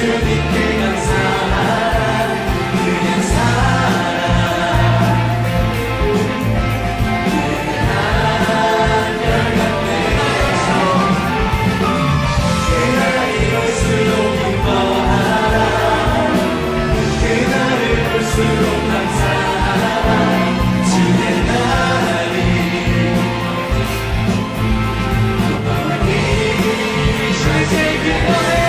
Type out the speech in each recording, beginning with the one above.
주님께 감사하라 그냥 살아 그날이 올수록 기뻐하라 그날을 볼수록 감사하라 주의 날이 절대 기뻐해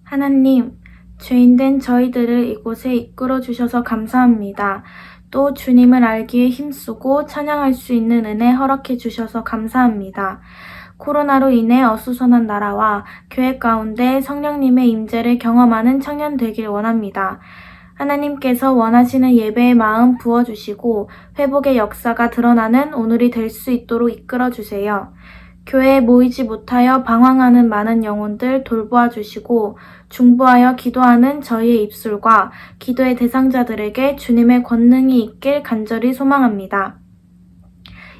하나님, 죄인된 저희들을 이곳에 이끌어 주셔서 감사합니다. 또 주님을 알기에 힘쓰고 찬양할 수 있는 은혜 허락해 주셔서 감사합니다. 코로나로 인해 어수선한 나라와 교회 가운데 성령님의 임재를 경험하는 청년 되길 원합니다. 하나님께서 원하시는 예배의 마음 부어주시고 회복의 역사가 드러나는 오늘이 될 수 있도록 이끌어주세요. 교회에 모이지 못하여 방황하는 많은 영혼들 돌보아 주시고 중보하여 기도하는 저희의 입술과 기도의 대상자들에게 주님의 권능이 있길 간절히 소망합니다.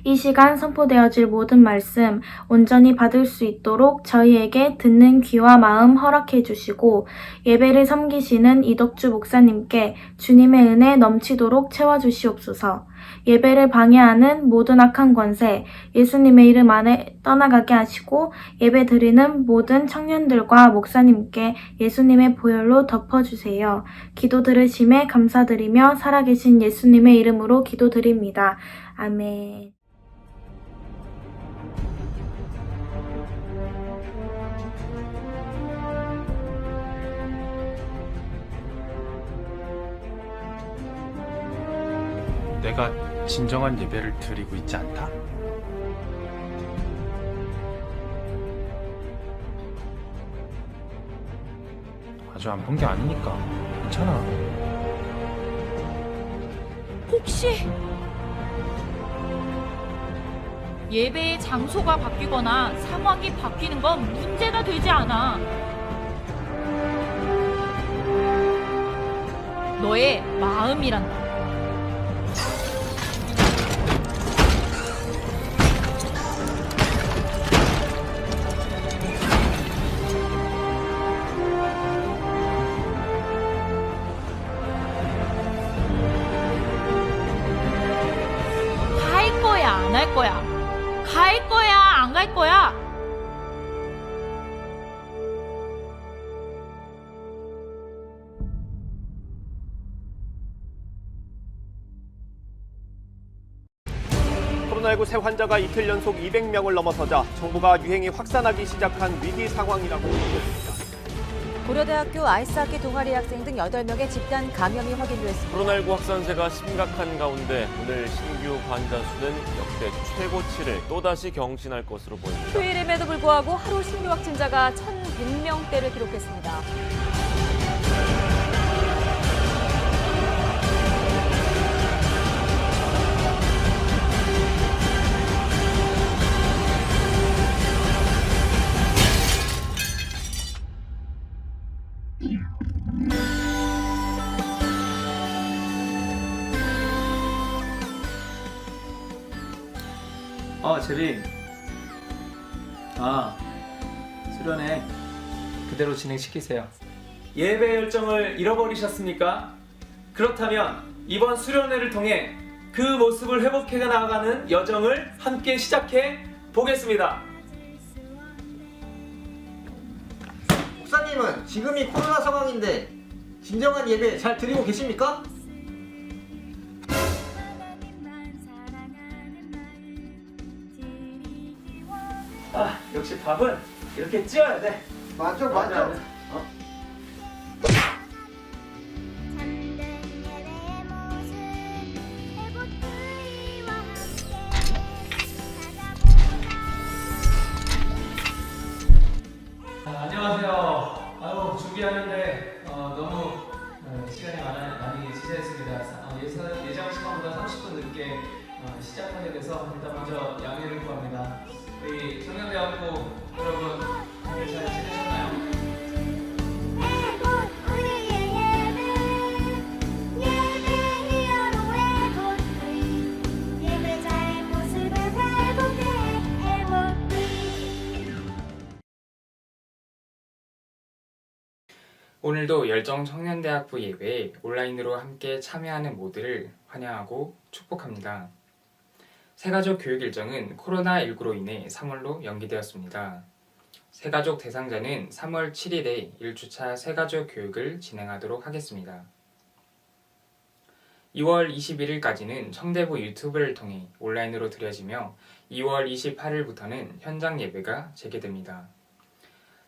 이 시간 선포되어질 모든 말씀 온전히 받을 수 있도록 저희에게 듣는 귀와 마음 허락해 주시고 예배를 섬기시는 이덕주 목사님께 주님의 은혜 넘치도록 채워주시옵소서. 예배를 방해하는 모든 악한 권세 예수님의 이름 안에 떠나가게 하시고 예배 드리는 모든 청년들과 목사님께 예수님의 보혈로 덮어주세요. 기도 들으심에 감사드리며 살아계신 예수님의 이름으로 기도드립니다. 아멘. 내가 진정한 예배를 드리고 있지 않다? 아주 안 본 게 아니니까 괜찮아. 혹시 예배의 장소가 바뀌거나 상황이 바뀌는 건 문제가 되지 않아. 너의 마음이란다. 거야? 코로나19 새 환자가 이틀 연속 200명을 넘어서자 정부가 유행이 확산하기 시작한 위기 상황이라고 보고있습니다. 고려대학교 아이스하키 동아리 학생 등 8명의 집단 감염이 확인됐습니다. 코로나19 확산세가 심각한 가운데 오늘 신규 환자 수는 역대 최고치를 또다시 경신할 것으로 보입니다. 휴일임에도 불구하고 하루 신규 확진자가 1,100명대를 기록했습니다. 재빈. 수련회 그대로 진행시키세요. 예배 열정을 잃어버리셨습니까? 그렇다면 이번 수련회를 통해 그 모습을 회복해 나가는 여정을 함께 시작해 보겠습니다. 목사님은 지금이 코로나 상황인데 진정한 예배 잘 드리고 계십니까? 역시 밥은 이렇게 찌어야 돼. 맞죠. 안녕하세요. 준비하는데 너무 시간이 많이 지체했습니다. 예정 시간보다 30분 늦게 시작하게 돼서 일단 먼저 양해를 구합니다. 우리 청년대학교 여러분 다들 잘 지내셨나요? 오늘도 열정청년대학부 예배에 온라인으로 함께 참여하는 모두를 환영하고 축복합니다. 새가족 교육 일정은 코로나19로 인해 3월로 연기되었습니다. 새가족 대상자는 3월 7일에 1주차 새가족 교육을 진행하도록 하겠습니다. 2월 21일까지는 청대부 유튜브를 통해 온라인으로 드려지며 2월 28일부터는 현장 예배가 재개됩니다.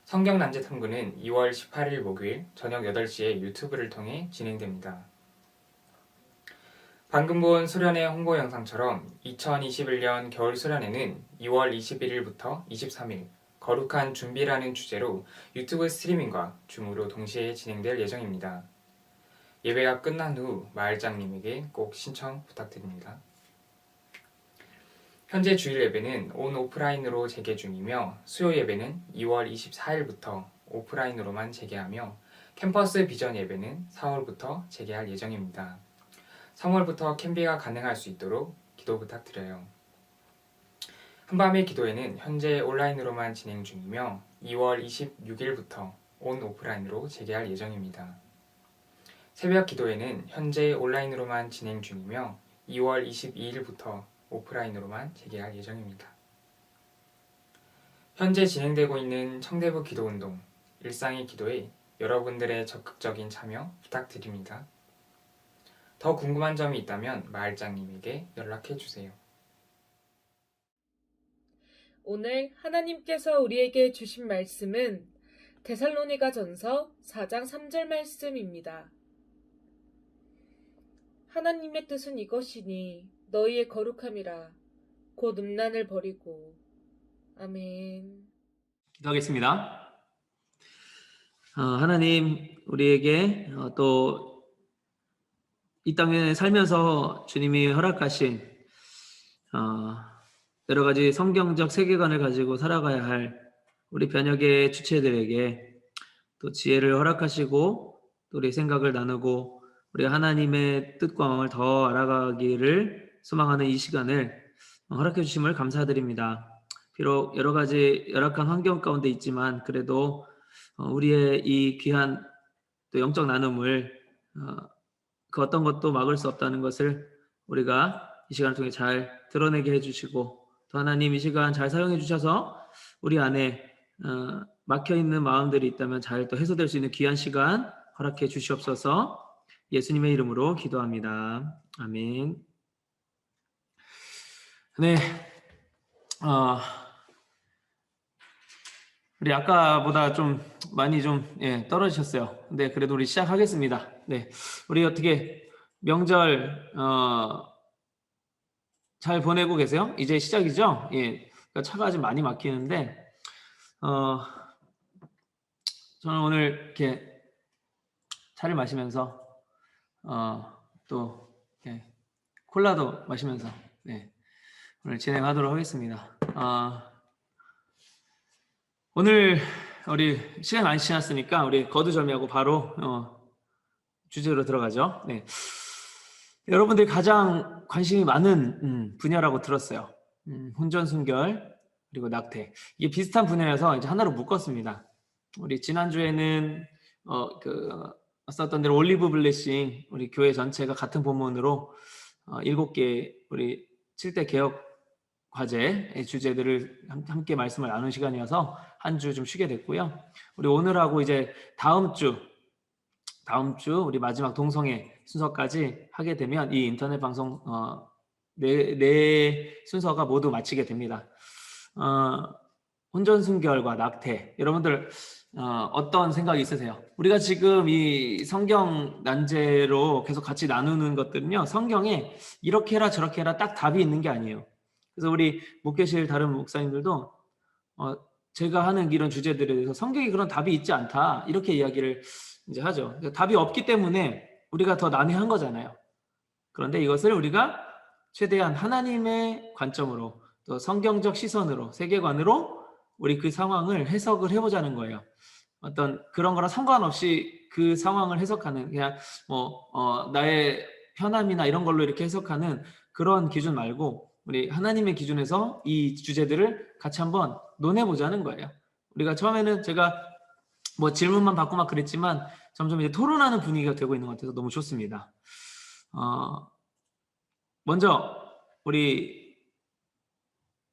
성경 난제 탐구는 2월 18일 목요일 저녁 8시에 유튜브를 통해 진행됩니다. 방금 본 수련회 홍보 영상처럼 2021년 겨울 수련회는 2월 21일부터 23일 거룩한 준비라는 주제로 유튜브 스트리밍과 줌으로 동시에 진행될 예정입니다. 예배가 끝난 후 마을장님에게 꼭 신청 부탁드립니다. 현재 주일 예배는 온 오프라인으로 재개 중이며 수요 예배는 2월 24일부터 오프라인으로만 재개하며 캠퍼스 비전 예배는 4월부터 재개할 예정입니다. 3월부터 캠비가 가능할 수 있도록 기도 부탁드려요. 한밤의 기도회는 현재 온라인으로만 진행 중이며 2월 26일부터 온 오프라인으로 재개할 예정입니다. 새벽 기도회는 현재 온라인으로만 진행 중이며 2월 22일부터 오프라인으로만 재개할 예정입니다. 현재 진행되고 있는 청대부 기도운동, 일상의 기도에 여러분들의 적극적인 참여 부탁드립니다. 더 궁금한 점이 있다면 마을장님에게 연락해 주세요. 오늘 하나님께서 우리에게 주신 말씀은 데살로니가전서 4장 3절 말씀입니다. 하나님의 뜻은 이것이니 너희의 거룩함이라 곧 음란을 버리고. 아멘. 기도하겠습니다. 하나님, 우리에게 또 이 땅에 살면서 주님이 허락하신 여러 가지 성경적 세계관을 가지고 살아가야 할 우리 변혁의 주체들에게 또 지혜를 허락하시고 또 우리 생각을 나누고 우리 하나님의 뜻과 마음을 더 알아가기를 소망하는 이 시간을 허락해 주심을 감사드립니다. 비록 여러 가지 열악한 환경 가운데 있지만 그래도 우리의 이 귀한 또 영적 나눔을 그 어떤 것도 막을 수 없다는 것을 우리가 이 시간을 통해 잘 드러내게 해주시고 또 하나님 이 시간 잘 사용해 주셔서 우리 안에 막혀 있는 마음들이 있다면 잘 또 해소될 수 있는 귀한 시간 허락해 주시옵소서. 예수님의 이름으로 기도합니다. 아멘. 네, 우리 아까보다 좀 많이 좀 떨어지셨어요. 근데 그래도 우리 시작하겠습니다. 네, 우리 어떻게 명절 잘 보내고 계세요? 이제 시작이죠? 예, 그러니까 차가 아직 많이 막히는데 저는 오늘 이렇게 차를 마시면서 또 콜라도 마시면서 오늘 진행하도록 하겠습니다. 오늘 우리 시간 많이 지났으니까 우리 거두절미하고 바로 주제로 들어가죠. 네. 여러분들이 가장 관심이 많은 분야라고 들었어요. 혼전순결 그리고 낙태. 이게 비슷한 분야여서 이제 하나로 묶었습니다. 우리 지난주에는 썼던 대로 올리브 블레싱 우리 교회 전체가 같은 본문으로 7개 우리 7대 개혁 과제의 주제들을 함께 말씀을 나눈 시간이어서 한 주 좀 쉬게 됐고요. 우리 오늘하고 이제 다음 주 우리 마지막 동성애 순서까지 하게 되면 이 인터넷 방송 네 순서가 모두 마치게 됩니다. 혼전순결과 낙태, 여러분들 어떤 생각이 있으세요? 우리가 지금 이 성경 난제로 계속 같이 나누는 것들은요, 성경에 이렇게 해라 저렇게 해라 딱 답이 있는 게 아니에요. 그래서 우리 목회실 다른 목사님들도 제가 하는 이런 주제들에 대해서 성경에 그런 답이 있지 않다 이렇게 이야기를 이제 하죠. 답이 없기 때문에 우리가 더 난해한 거잖아요. 그런데 이것을 우리가 최대한 하나님의 관점으로 또 성경적 시선으로 세계관으로 우리 그 상황을 해석을 해보자는 거예요. 어떤 그런 거랑 상관없이 그 상황을 해석하는 그냥 나의 편함이나 이런 걸로 이렇게 해석하는 그런 기준 말고 우리 하나님의 기준에서 이 주제들을 같이 한번 논해보자는 거예요. 우리가 처음에는 제가 뭐 질문만 받고 막 그랬지만 점점 이제 토론하는 분위기가 되고 있는 것 같아서 너무 좋습니다. 먼저 우리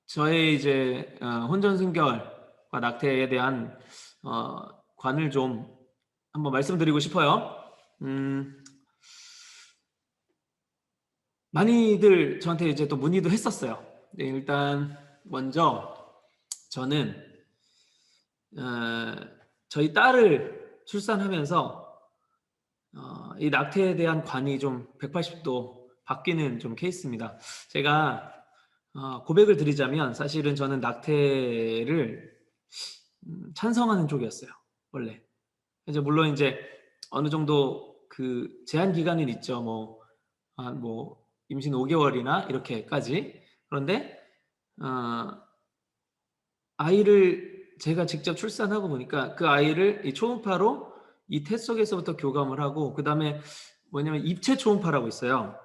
저의 이제 혼전순결과 낙태에 대한 관을 좀 한번 말씀드리고 싶어요. 많이들 저한테 이제 또 문의도 했었어요. 네, 일단 먼저 저는 저희 딸을 출산하면서 이 낙태에 대한 관이 좀 180도 바뀌는 좀 케이스입니다. 제가 고백을 드리자면 사실은 저는 나태를 찬성하는 쪽이었어요. 원래. 이제 물론 이제 어느 정도 그 제한 기간은 있죠. 뭐 임신 5개월이나 이렇게까지. 그런데 아이를 제가 직접 출산하고 보니까 그 아이를 이 초음파로 이 태 속에서부터 교감을 하고 그 다음에 뭐냐면 입체 초음파라고 있어요.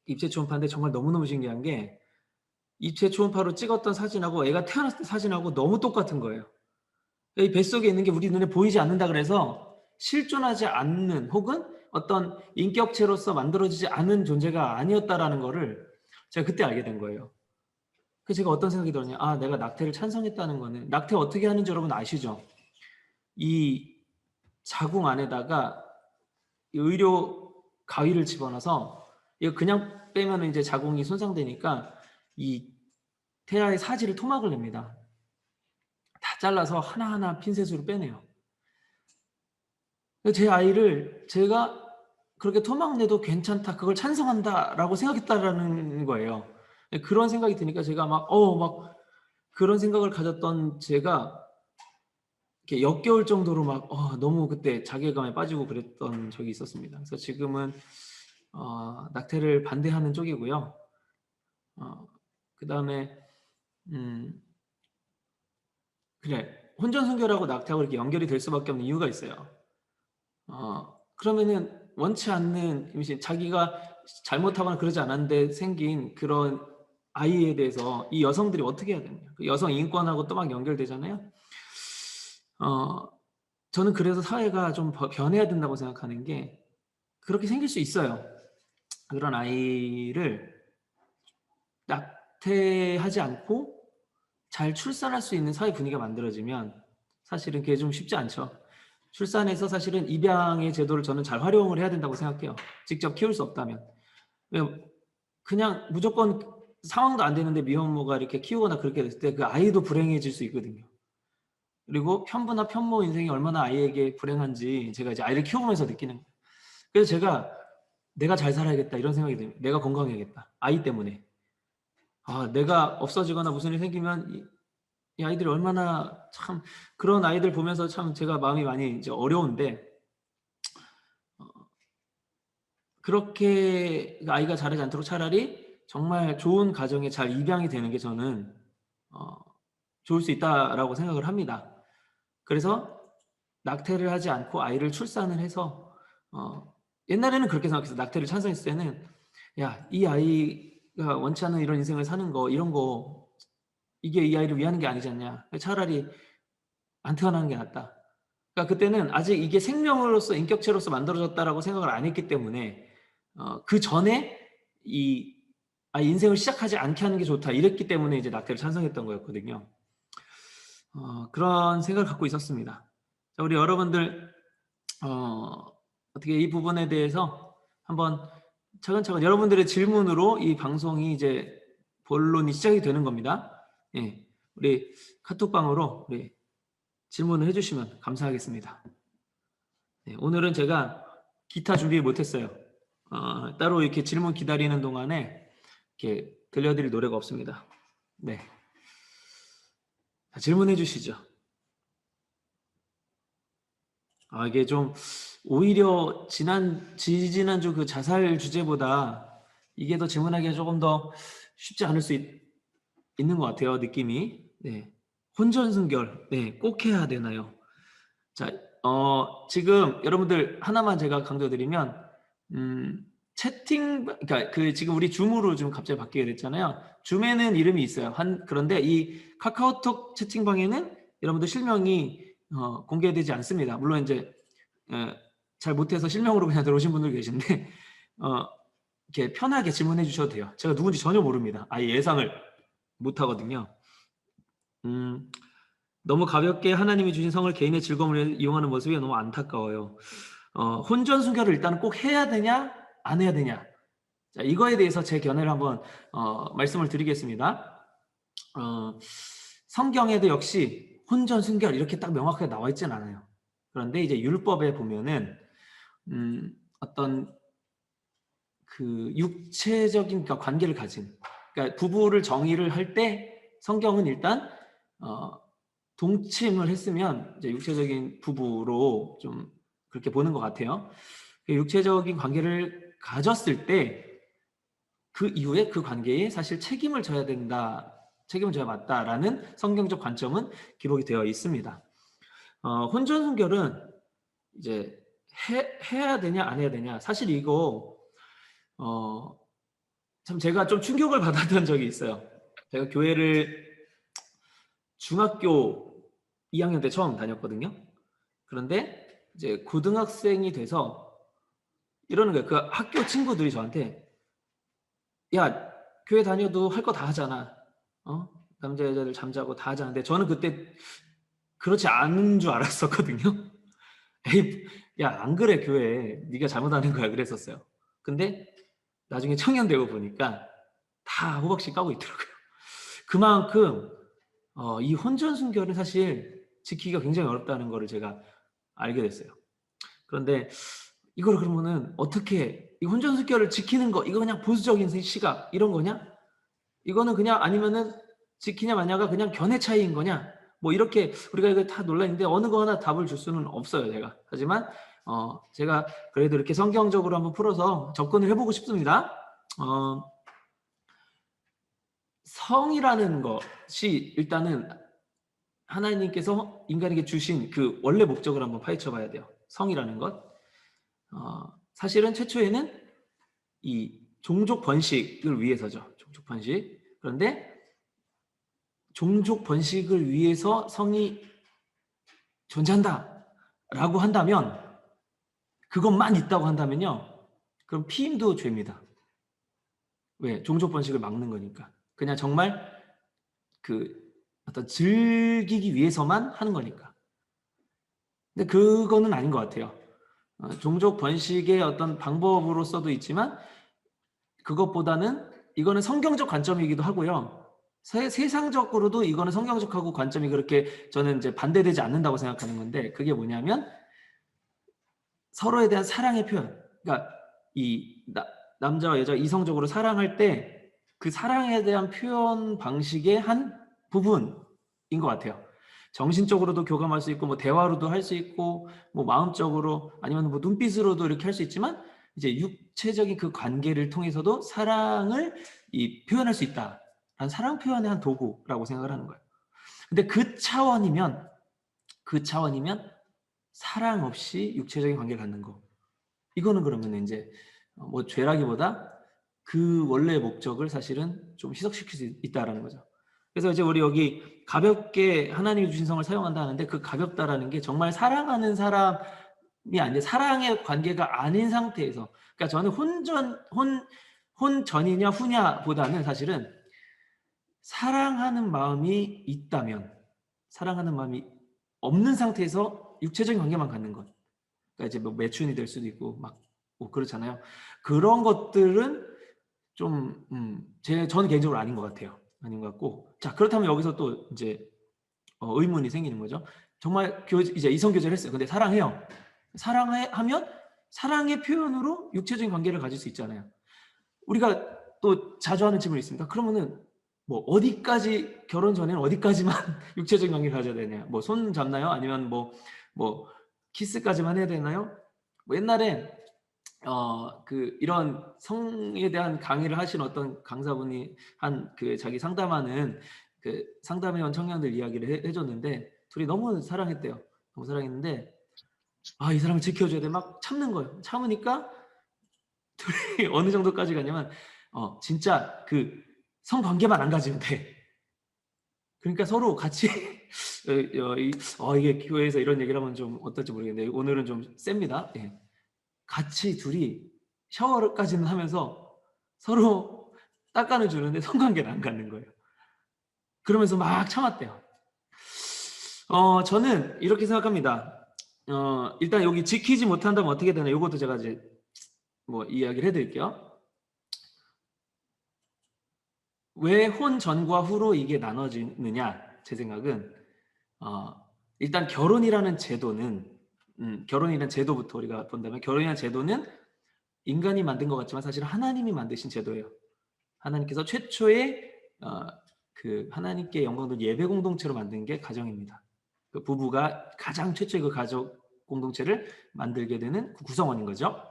입체 초음파인데 정말 너무너무 신기한 게 입체 초음파로 찍었던 사진하고 애가 태어났을 때 사진하고 너무 똑같은 거예요. 이 뱃속에 있는 게 우리 눈에 보이지 않는다 그래서 실존하지 않는 혹은 어떤 인격체로서 만들어지지 않은 존재가 아니었다라는 거를 제가 그때 알게 된 거예요. 그래서 제가 어떤 생각이 들었냐. 내가 낙태를 찬성했다는 거는 낙태 어떻게 하는지 여러분 아시죠? 이 자궁 안에다가 의료 가위를 집어넣어서 이거 그냥 빼면 이제 자궁이 손상되니까 이 태아의 사지를 토막을 냅니다. 다 잘라서 하나하나 핀셋으로 빼내요. 제 아이를 제가 그렇게 토막 내도 괜찮다, 그걸 찬성한다라고 생각했다라는 거예요. 그런 생각이 드니까 제가 막 그런 생각을 가졌던 제가 이렇게 역겨울 정도로 막 너무 그때 자괴감에 빠지고 그랬던 적이 있었습니다. 그래서 지금은 낙태를 반대하는 쪽이고요. 그 다음에 혼전순결하고 낙태하고 이렇게 연결이 될 수밖에 없는 이유가 있어요. 그러면은 원치 않는 임신, 자기가 잘못하거나 그러지 않았는데 생긴 그런 아이에 대해서 이 여성들이 어떻게 해야 되느냐. 그 여성 인권하고 또 막 연결되잖아요. 저는 그래서 사회가 좀 변해야 된다고 생각하는 게 그렇게 생길 수 있어요. 그런 아이를 낙태하지 않고 잘 출산할 수 있는 사회 분위기가 만들어지면 사실은 그게 좀 쉽지 않죠. 출산해서 사실은 입양의 제도를 저는 잘 활용을 해야 된다고 생각해요. 직접 키울 수 없다면. 그냥 무조건 상황도 안 되는데 미혼모가 이렇게 키우거나 그렇게 됐을 때 그 아이도 불행해질 수 있거든요. 그리고 편부나 편모 인생이 얼마나 아이에게 불행한지 제가 이제 아이를 키워보면서 느끼는 거예요. 그래서 제가 내가 잘 살아야겠다 이런 생각이 듭니다. 내가 건강해야겠다. 아이 때문에. 내가 없어지거나 무슨 일이 생기면 이 아이들이 얼마나 참 그런 아이들 보면서 참 제가 마음이 많이 이제 어려운데 그렇게 아이가 자라지 않도록 차라리 정말 좋은 가정에 잘 입양이 되는 게 저는 좋을 수 있다라고 생각을 합니다. 그래서 낙태를 하지 않고 아이를 출산을 해서 옛날에는 그렇게 생각했어요. 낙태를 찬성했을 때는 야, 이 아이가 원치 않는 이런 인생을 사는 거 이런 거 이게 이 아이를 위하는 게 아니지 않냐. 차라리 안 태어나는 게 낫다. 그러니까 그때는 아직 이게 생명으로서 인격체로서 만들어졌다라고 생각을 안 했기 때문에 그 전에 이 인생을 시작하지 않게 하는 게 좋다 이랬기 때문에 이제 낙태를 찬성했던 거였거든요. 그런 생각을 갖고 있었습니다. 자, 우리 여러분들 어떻게 이 부분에 대해서 한번 차근차근 여러분들의 질문으로 이 방송이 이제 본론이 시작이 되는 겁니다. 예, 우리 카톡방으로 우리 질문을 해주시면 감사하겠습니다. 네, 오늘은 제가 기타 준비 못했어요. 따로 이렇게 질문 기다리는 동안에 이렇게 들려드릴 노래가 없습니다. 네, 자, 질문해 주시죠. 이게 좀 오히려 지지난주 그 자살 주제보다 이게 더 질문하기가 조금 더 쉽지 않을 수 있는 것 같아요. 느낌이. 네. 혼전순결. 네. 꼭 해야 되나요? 자, 지금 여러분들 하나만 제가 강조드리면 그러니까 지금 우리 줌으로 좀 갑자기 바뀌게 됐잖아요. 줌에는 이름이 있어요. 그런데 이 카카오톡 채팅방에는 여러분들 실명이 공개되지 않습니다. 물론 이제 잘 못해서 실명으로 그냥 들어오신 분들 계신데 이렇게 편하게 질문해 주셔도 돼요. 제가 누군지 전혀 모릅니다. 아예 예상을 못 하거든요. 너무 가볍게 하나님이 주신 성을 개인의 즐거움을 이용하는 모습이 너무 안타까워요. 혼전순결을 일단 꼭 해야 되냐 안 해야 되냐, 자, 이거에 대해서 제 견해를 한번 말씀을 드리겠습니다. 성경에도 역시 혼전순결 이렇게 딱 명확하게 나와 있지는 않아요. 그런데 이제 율법에 보면은 어떤 그 육체적인 관계를 가진, 그러니까 부부를 정의를 할 때 성경은 일단 동침을 했으면 이제 육체적인 부부로 좀 그렇게 보는 것 같아요. 육체적인 관계를 가졌을 때 그 이후에 그 관계에 사실 책임을 져야 된다, 책임을 져야 맞다라는 성경적 관점은 기록이 되어 있습니다. 혼전순결은 이제 해야 되냐 안 해야 되냐, 사실 이거 참 제가 좀 충격을 받았던 적이 있어요. 제가 교회를 중학교 2학년 때 처음 다녔거든요. 그런데 이제 고등학생이 돼서 이러는 거예요. 그 학교 친구들이 저한테 야, 교회 다녀도 할 거 다 하잖아. 남자 여자들 잠자고 다 하자는데 저는 그때 그렇지 않은 줄 알았었거든요. 에이, 야, 안 그래 교회. 네가 잘못하는 거야 그랬었어요. 근데 나중에 청년 되고 보니까 다 호박씨 까고 있더라고요. 그만큼 이 혼전순결은 사실 지키기가 굉장히 어렵다는 거를 제가 알게 됐어요. 그런데 이걸 그러면은 어떻게 이 혼전순결을 지키는 거, 이거 그냥 보수적인 시각 이런 거냐? 이거는 그냥 아니면은 지키냐 마냐가 그냥 견해 차이인 거냐? 뭐 이렇게 우리가 이거 다 논란인데 어느 거 하나 답을 줄 수는 없어요, 제가. 하지만 제가 그래도 이렇게 성경적으로 한번 풀어서 접근을 해보고 싶습니다. 성이라는 것이 일단은 하나님께서 인간에게 주신 그 원래 목적을 한번 파헤쳐 봐야 돼요. 성이라는 것. 사실은 최초에는 이 종족 번식을 위해서죠. 종족 번식. 그런데 종족 번식을 위해서 성이 존재한다라고 한다면, 그것만 있다고 한다면요, 그럼 피임도 죄입니다. 왜? 종족 번식을 막는 거니까. 그냥 정말 그 어떤 즐기기 위해서만 하는 거니까. 근데 그거는 아닌 것 같아요. 종족 번식의 어떤 방법으로서도 있지만 그것보다는 이거는 성경적 관점이기도 하고요. 세상적으로도 이거는 성경적하고 관점이 그렇게 저는 이제 반대되지 않는다고 생각하는 건데, 그게 뭐냐면 서로에 대한 사랑의 표현. 그러니까 이 남자와 여자 이성적으로 사랑할 때 그 사랑에 대한 표현 방식의 한 부분인 것 같아요. 정신적으로도 교감할 수 있고, 뭐 대화로도 할 수 있고, 뭐 마음적으로 아니면 뭐 눈빛으로도 이렇게 할 수 있지만, 이제 육체적인 그 관계를 통해서도 사랑을 표현할 수 있다라는 사랑 표현의 한 도구라고 생각을 하는 거예요. 근데 그 차원이면 사랑 없이 육체적인 관계를 갖는 거, 이거는 그러면 이제 뭐 죄라기보다 그 원래의 목적을 사실은 좀 희석시킬 수 있다라는 거죠. 그래서 이제 우리 여기 가볍게 하나님이 주신 성을 사용한다 하는데, 그 가볍다라는 게 정말 사랑하는 사람이 아니라 사랑의 관계가 아닌 상태에서, 그러니까 저는 혼전이냐 후냐보다는 사실은 사랑하는 마음이 있다면, 사랑하는 마음이 없는 상태에서 육체적인 관계만 갖는 것, 그러니까 이제 뭐 매춘이 될 수도 있고 막 뭐 그렇잖아요. 그런 것들은 좀 저는 개인적으로 아닌 것 같아요. 아닌 것 같고, 자, 그렇다면 여기서 또 이제 의문이 생기는 거죠. 정말 이제 이성 교제를 했어요. 근데 사랑해요. 사랑하면 사랑의 표현으로 육체적인 관계를 가질 수 있잖아요. 우리가 또 자주 하는 질문이 있습니다. 그러면은 뭐 어디까지, 결혼 전에는 어디까지만 육체적인 관계를 가져야 되냐? 뭐 손 잡나요? 아니면 뭐 키스까지만 해야 되나요? 뭐 옛날에 이런 성에 대한 강의를 하신 어떤 강사분이 한 그 자기 상담하는 그 상담해온 청년들 이야기를 해줬는데, 둘이 너무 사랑했대요. 너무 사랑했는데 이 사람을 지켜줘야 돼. 막 참는 거예요. 참으니까 둘이 어느 정도까지 가냐면 진짜 그 성관계만 안 가지면 돼. 그러니까 서로 같이 이게 교회에서 이런 얘기를 하면 좀 어떨지 모르겠는데 오늘은 좀 셉니다. 예. 같이 둘이 샤워까지는 하면서 서로 닦아는 주는데 성관계는 안 갖는 거예요. 그러면서 막 참았대요. 저는 이렇게 생각합니다. 일단 여기 지키지 못한다면 어떻게 되나, 이것도 제가 이제 뭐 이야기를 해드릴게요. 왜 혼전과 후로 이게 나눠지느냐, 제 생각은 일단 결혼이라는 제도는 결혼이라는 제도부터 우리가 본다면, 결혼이라는 제도는 인간이 만든 것 같지만 사실 하나님이 만드신 제도예요. 하나님께서 최초의 그 하나님께 영광 예배 공동체로 만든 게 가정입니다. 그 부부가 가장 최초의 그 가족 공동체를 만들게 되는 그 구성원인 거죠.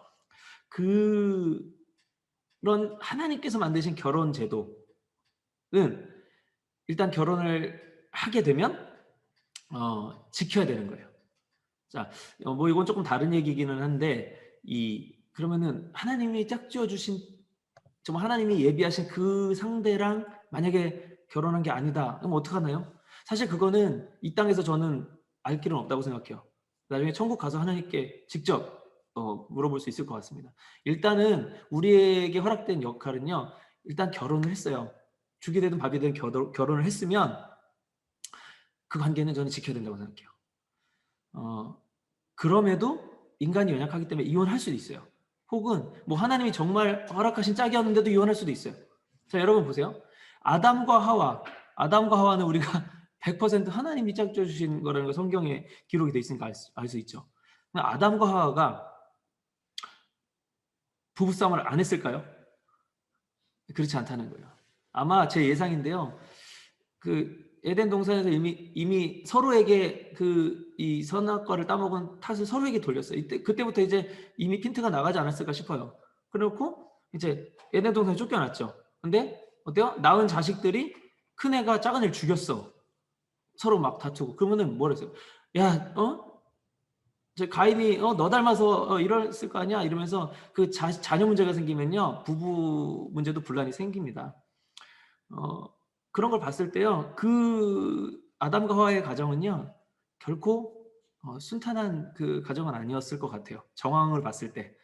그런 하나님께서 만드신 결혼 제도는 일단 결혼을 하게 되면 지켜야 되는 거예요. 자, 뭐 이건 조금 다른 얘기기는 한데, 그러면은 하나님이 짝지어 주신, 정말 하나님이 예비하신 그 상대랑 만약에 결혼한 게 아니다, 그럼 어떡하나요? 사실 그거는 이 땅에서 저는 알 길은 없다고 생각해요. 나중에 천국 가서 하나님께 직접 물어볼 수 있을 것 같습니다. 일단은 우리에게 허락된 역할은요, 일단 결혼을 했어요. 죽이 되든 밥이 되든 결혼을 했으면 그 관계는 저는 지켜야 된다고 생각해요. 그럼에도 인간이 연약하기 때문에 이혼할 수도 있어요. 혹은 뭐 하나님이 정말 허락하신 짝이었는데도 이혼할 수도 있어요. 자, 여러분 보세요. 아담과 하와는 우리가 100% 하나님이 짝져 주신 거라는 거 성경에 기록이 돼 있으니까 알 수 있죠. 아담과 하와가 부부싸움을 안 했을까요? 그렇지 않다는 거예요. 아마 제 예상인데요. 그 에덴 동산에서 이미 서로에게 이 선악과를 따먹은 탓을 서로에게 돌렸어요. 그때부터 이제 이미 핀트가 나가지 않았을까 싶어요. 그래놓고 이제 에덴 동산에 쫓겨났죠. 근데 어때요? 낳은 자식들이 큰 애가 작은 애를 죽였어. 서로 막 다투고. 그러면은 뭐라 했어요? 야, 저 가인이 너 닮아서 이랬을 거 아니야? 이러면서 그 자녀 문제가 생기면요, 부부 문제도 분란이 생깁니다. 그런 걸 봤을 때요, 그 아담과 하와의 가정은요, 결코 순탄한 그 가정은 아니었을 것 같아요. 정황을 봤을 때.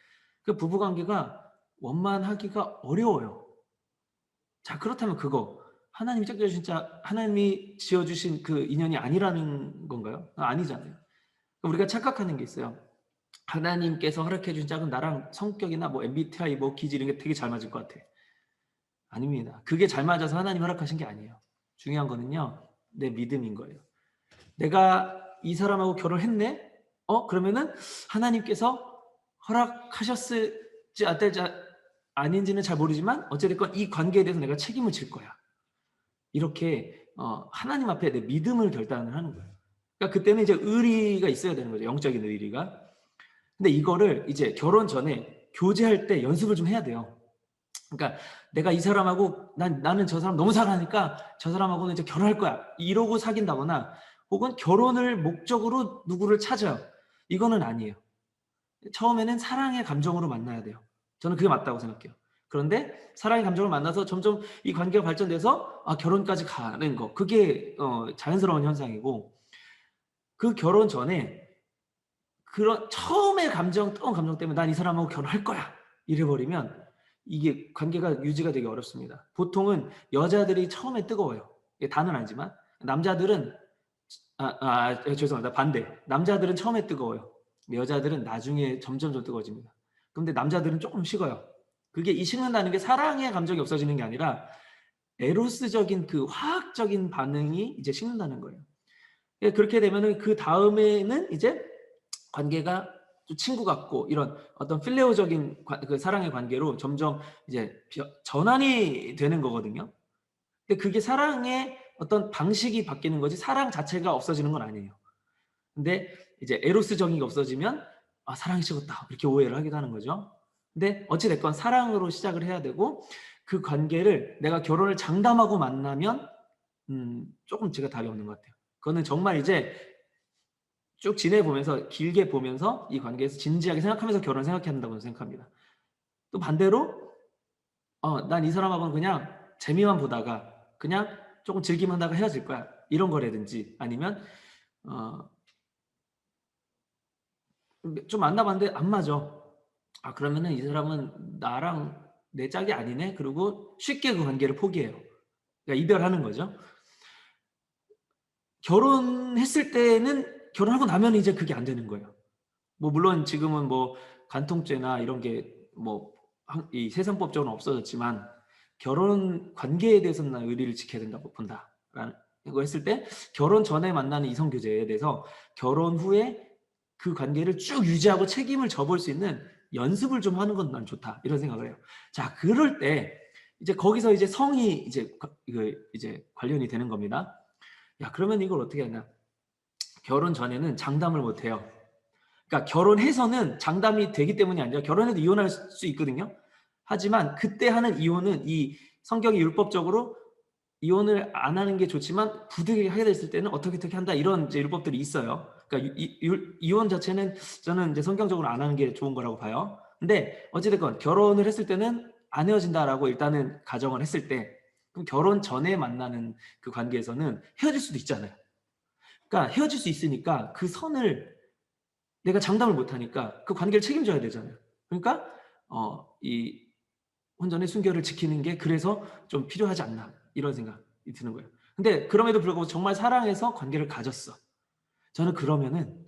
그 부부 관계가 원만하기가 어려워요. 자, 그렇다면 그거 하나님이 짝지어주신 하나님이 지어주신 그 인연이 아니라는 건가요? 아니잖아요. 우리가 착각하는 게 있어요. 하나님께서 허락해 주신 짝은 나랑 성격이나 뭐 MBTI 뭐 기질 이런 게 되게 잘 맞을 것 같아. 아닙니다. 그게 잘 맞아서 하나님 허락하신 게 아니에요. 중요한 거는요, 내 믿음인 거예요. 내가 이 사람하고 결혼했네? 그러면은 하나님께서 허락하셨을지 아닌지는 잘 모르지만 어쨌든 이 관계에 대해서 내가 책임을 질 거야. 이렇게 하나님 앞에 내 믿음을 결단을 하는 거예요. 그러니까 그때는 이제 의리가 있어야 되는 거죠. 영적인 의리가. 근데 이거를 이제 결혼 전에 교제할 때 연습을 좀 해야 돼요. 그러니까 내가 이 사람하고 나는 저 사람 너무 사랑하니까 저 사람하고는 이제 결혼할 거야. 이러고 사귄다거나 혹은 결혼을 목적으로 누구를 찾아요. 이거는 아니에요. 처음에는 사랑의 감정으로 만나야 돼요. 저는 그게 맞다고 생각해요. 그런데 사랑의 감정을 만나서 점점 이 관계가 발전돼서 결혼까지 가는 거, 그게 자연스러운 현상이고, 그 결혼 전에 그런 처음에 뜨거운 감정 때문에 난 이 사람하고 결혼할 거야 이래버리면 이게 관계가 유지가 되게 어렵습니다. 보통은 여자들이 처음에 뜨거워요. 이게 다는 아니지만 남자들은 죄송합니다. 반대. 남자들은 처음에 뜨거워요. 여자들은 나중에 점점 뜨거워집니다. 그런데 남자들은 조금 식어요. 그게 이 식는다는 게 사랑의 감정이 없어지는 게 아니라 에로스적인 그 화학적인 반응이 이제 식는다는 거예요. 그렇게 되면은 그 다음에는 이제 관계가 좀 친구 같고 이런 어떤 필레오적인 그 사랑의 관계로 점점 이제 전환이 되는 거거든요. 근데 그게 사랑의 어떤 방식이 바뀌는 거지 사랑 자체가 없어지는 건 아니에요. 근데 이제 에로스적인 게 없어지면 사랑이 식었다 이렇게 오해를 하기도 하는 거죠. 근데 어찌됐건 사랑으로 시작을 해야 되고 그 관계를 내가 결혼을 장담하고 만나면 조금 제가 답이 없는 것 같아요. 그거는 정말 이제 쭉 지내보면서 길게 보면서 이 관계에서 진지하게 생각하면서 결혼을 생각해야 한다고 생각합니다. 또 반대로 난 이 사람하고는 그냥 재미만 보다가 그냥 조금 즐기만 하다가 헤어질 거야 이런 거라든지 아니면 좀 만나봤는데 안 맞아. 그러면은 이 사람은 나랑 내 짝이 아니네. 그리고 쉽게 그 관계를 포기해요. 그러니까 이별하는 거죠. 결혼했을 때는 결혼하고 나면 이제 그게 안 되는 거예요. 뭐 물론 지금은 뭐 간통죄나 이런 게 뭐 이 세상법적으로는 없어졌지만 결혼 관계에 대해서는 난 의리를 지켜야 된다고 본다라는 거 했을 때 결혼 전에 만나는 이성교제에 대해서 결혼 후에 그 관계를 쭉 유지하고 책임을 져볼 수 있는 연습을 좀 하는 건 난 좋다 이런 생각을 해요. 자, 그럴 때 이제 거기서 이제 성이 이제 관련이 되는 겁니다. 야, 그러면 이걸 어떻게 하냐? 결혼 전에는 장담을 못 해요. 그러니까 결혼해서는 장담이 되기 때문이 아니라 결혼해도 이혼할 수 있거든요. 하지만 그때 하는 이혼은 이 성경이 율법적으로 이혼을 안 하는 게 좋지만 부득이하게 하게 됐을 때는 어떻게 한다 이런 이제 율법들이 있어요. 그러니까 이혼 자체는 저는 이제 성경적으로 안 하는 게 좋은 거라고 봐요. 근데 어찌됐건 결혼을 했을 때는 안 헤어진다라고 일단은 가정을 했을 때 그럼 결혼 전에 만나는 그 관계에서는 헤어질 수도 있잖아요. 그러니까 헤어질 수 있으니까 그 선을 내가 장담을 못하니까 그 관계를 책임져야 되잖아요. 그러니까 이 혼전의 순결을 지키는 게 그래서 좀 필요하지 않나 이런 생각이 드는 거예요. 근데 그럼에도 불구하고 정말 사랑해서 관계를 가졌어. 저는 그러면은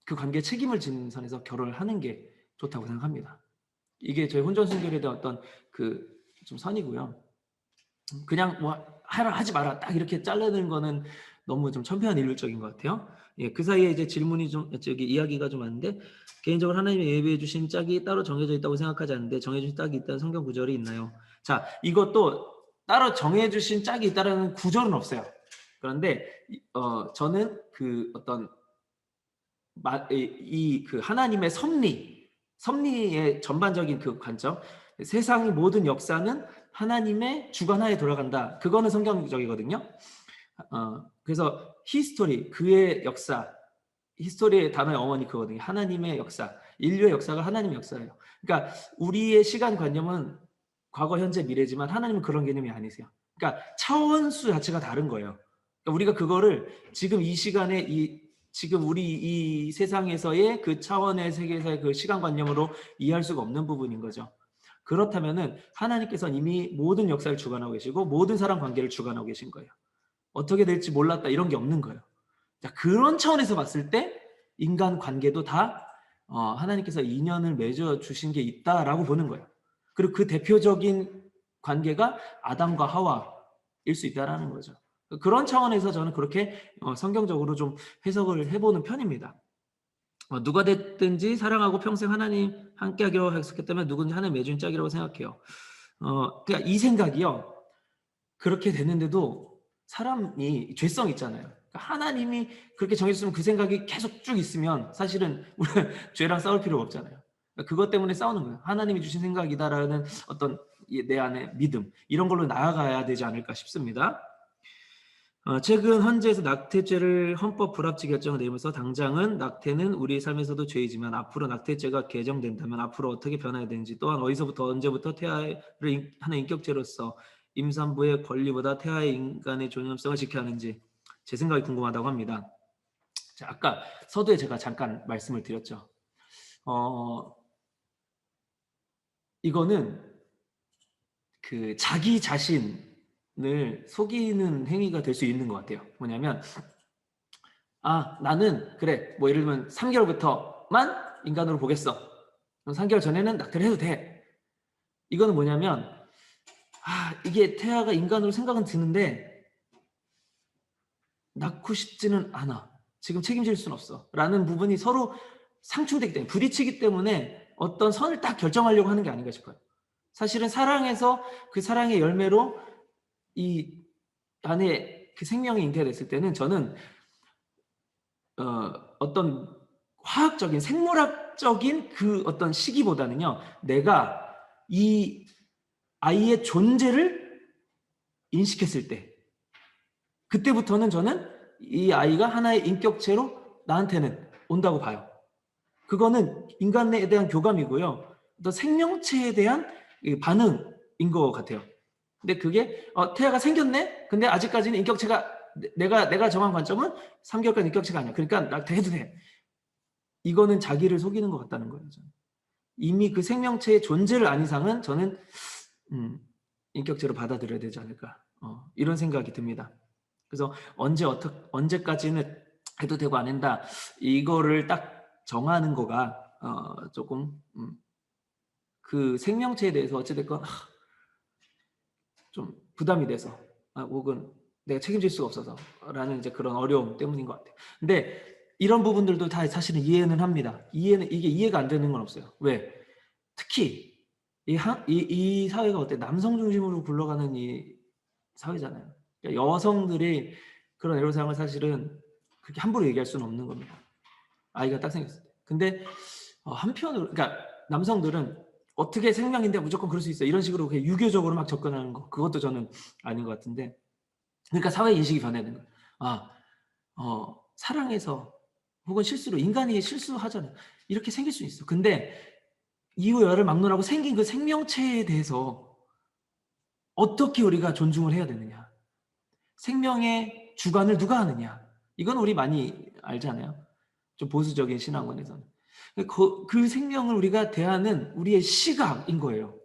그 관계에 책임을 지는 선에서 결혼을 하는 게 좋다고 생각합니다. 이게 저희 혼전 순결에 대한 어떤 그 좀 선이고요. 그냥 뭐 하지 마라 딱 이렇게 자르는 거는 너무 좀 천편일률적인 것 같아요. 예, 그 사이에 이제 질문이 이야기가 좀 많은데 개인적으로 하나님이 예배해 주신 짝이 따로 정해져 있다고 생각하지 않는데 정해 주신 짝이 있다는 성경 구절이 있나요? 자, 이것도 따로 정해 주신 짝이 있다는 구절은 없어요. 그런데 저는 그 어떤 그 하나님의 섭리의 전반적인 그 관점, 세상의 모든 역사는 하나님의 주관하에 돌아간다. 그거는 성경적이거든요. 그래서 히스토리, 그의 역사, 히스토리의 단어의 어원이 그거거든요. 하나님의 역사, 인류의 역사가 하나님의 역사예요. 그러니까 우리의 시간관념은 과거, 현재, 미래지만 하나님은 그런 개념이 아니세요. 그러니까 차원수 자체가 다른 거예요. 그러니까 우리가 그거를 지금 이 시간에 지금 우리 이 세상에서의 그 차원의 세계에서의 그 시간관념으로 이해할 수가 없는 부분인 거죠. 그렇다면은 하나님께서는 이미 모든 역사를 주관하고 계시고 모든 사람 관계를 주관하고 계신 거예요. 어떻게 될지 몰랐다 이런 게 없는 거예요. 자, 그런 차원에서 봤을 때 인간 관계도 다 하나님께서 인연을 맺어 주신 게 있다라고 보는 거예요. 그리고 그 대표적인 관계가 아담과 하와일 수 있다라는 거죠. 그런 차원에서 저는 그렇게 성경적으로 좀 해석을 해보는 편입니다. 누가 됐든지 사랑하고 평생 하나님 함께하기로 약속했다면 누군지 하나님 맺은 짝이라고 생각해요. 그러니까 이 생각이요. 그렇게 됐는데도 사람이 죄성 있잖아요. 그러니까 하나님이 그렇게 정해줬으면 그 생각이 계속 쭉 있으면 사실은 우리가 죄랑 싸울 필요가 없잖아요. 그러니까 그것 때문에 싸우는 거예요. 하나님이 주신 생각이다라는 어떤 내 안에 믿음 이런 걸로 나아가야 되지 않을까 싶습니다. 최근 헌재에서 낙태죄를 헌법 불합치 결정을 내리면서 당장은 낙태는 우리 삶에서도 죄이지만 앞으로 낙태죄가 개정된다면 앞으로 어떻게 변해야 되는지 또한 어디서부터 언제부터 태아를 하는 인격죄로서 임산부의 권리보다 태아의 인간의 존엄성을 지켜야 하는지 제 생각이 궁금하다고 합니다. 자, 아까 서두에 제가 잠깐 말씀을 드렸죠. 이거는 그 자기 자신을 속이는 행위가 될 수 있는 것 같아요. 뭐냐면 나는 그래 뭐 예를 들면 3개월부터만 인간으로 보겠어. 그럼 3개월 전에는 낙태를 해도 돼. 이거는 뭐냐면 이게 태아가 인간으로 생각은 드는데 낳고 싶지는 않아. 지금 책임질 수는 없어. 라는 부분이 서로 상충되기 때문에 부딪히기 때문에 어떤 선을 딱 결정하려고 하는 게 아닌가 싶어요. 사실은 사랑에서 그 사랑의 열매로 이 안에 그 생명이 잉태됐을 때는 저는 어떤 화학적인 생물학적인 그 어떤 시기보다는요 내가 이 아이의 존재를 인식했을 때 그때부터는 저는 이 아이가 하나의 인격체로 나한테는 온다고 봐요. 그거는 인간에 대한 교감이고요. 어떤 생명체에 대한 반응인 것 같아요. 근데 그게 태아가 생겼네? 근데 아직까지는 인격체가 내가 정한 관점은 3개월까지 인격체가 아니야. 그러니까 낙태해도 돼. 이거는 자기를 속이는 것 같다는 거예요. 저는. 이미 그 생명체의 존재를 안 이상은 저는 인격체로 받아들여야 되지 않을까 이런 생각이 듭니다. 그래서 언제까지는 해도 되고 안 한다 이거를 딱 정하는 거가 조금 그 생명체에 대해서 어찌됐건 좀 부담이 돼서 혹은 내가 책임질 수가 없어서라는 이제 그런 어려움 때문인 것 같아요. 근데 이런 부분들도 다 사실은 이해는 합니다. 이게 이해가 안 되는 건 없어요. 왜? 특히 이 사회가 어때? 남성 중심으로 굴러가는 이 사회잖아요. 그러니까 여성들이 그런 애로사항을 사실은 그렇게 함부로 얘기할 수는 없는 겁니다. 아이가 딱 생겼을 때. 근데 한편으로 그러니까 남성들은 어떻게 생명인데 무조건 그럴 수 있어 이런 식으로 그냥 유교적으로 막 접근하는 거 그것도 저는 아닌 것 같은데 그러니까 사회 인식이 변해야 되는 거예요. 사랑해서 혹은 실수로 인간이 실수하잖아요. 이렇게 생길 수 있어. 근데 이후 열을 막론하고 생긴 그 생명체에 대해서 어떻게 우리가 존중을 해야 되느냐. 생명의 주관을 누가 하느냐. 이건 우리 많이 알잖아요. 좀 보수적인 신앙원에서는. 그 생명을 우리가 대하는 우리의 시각인 거예요.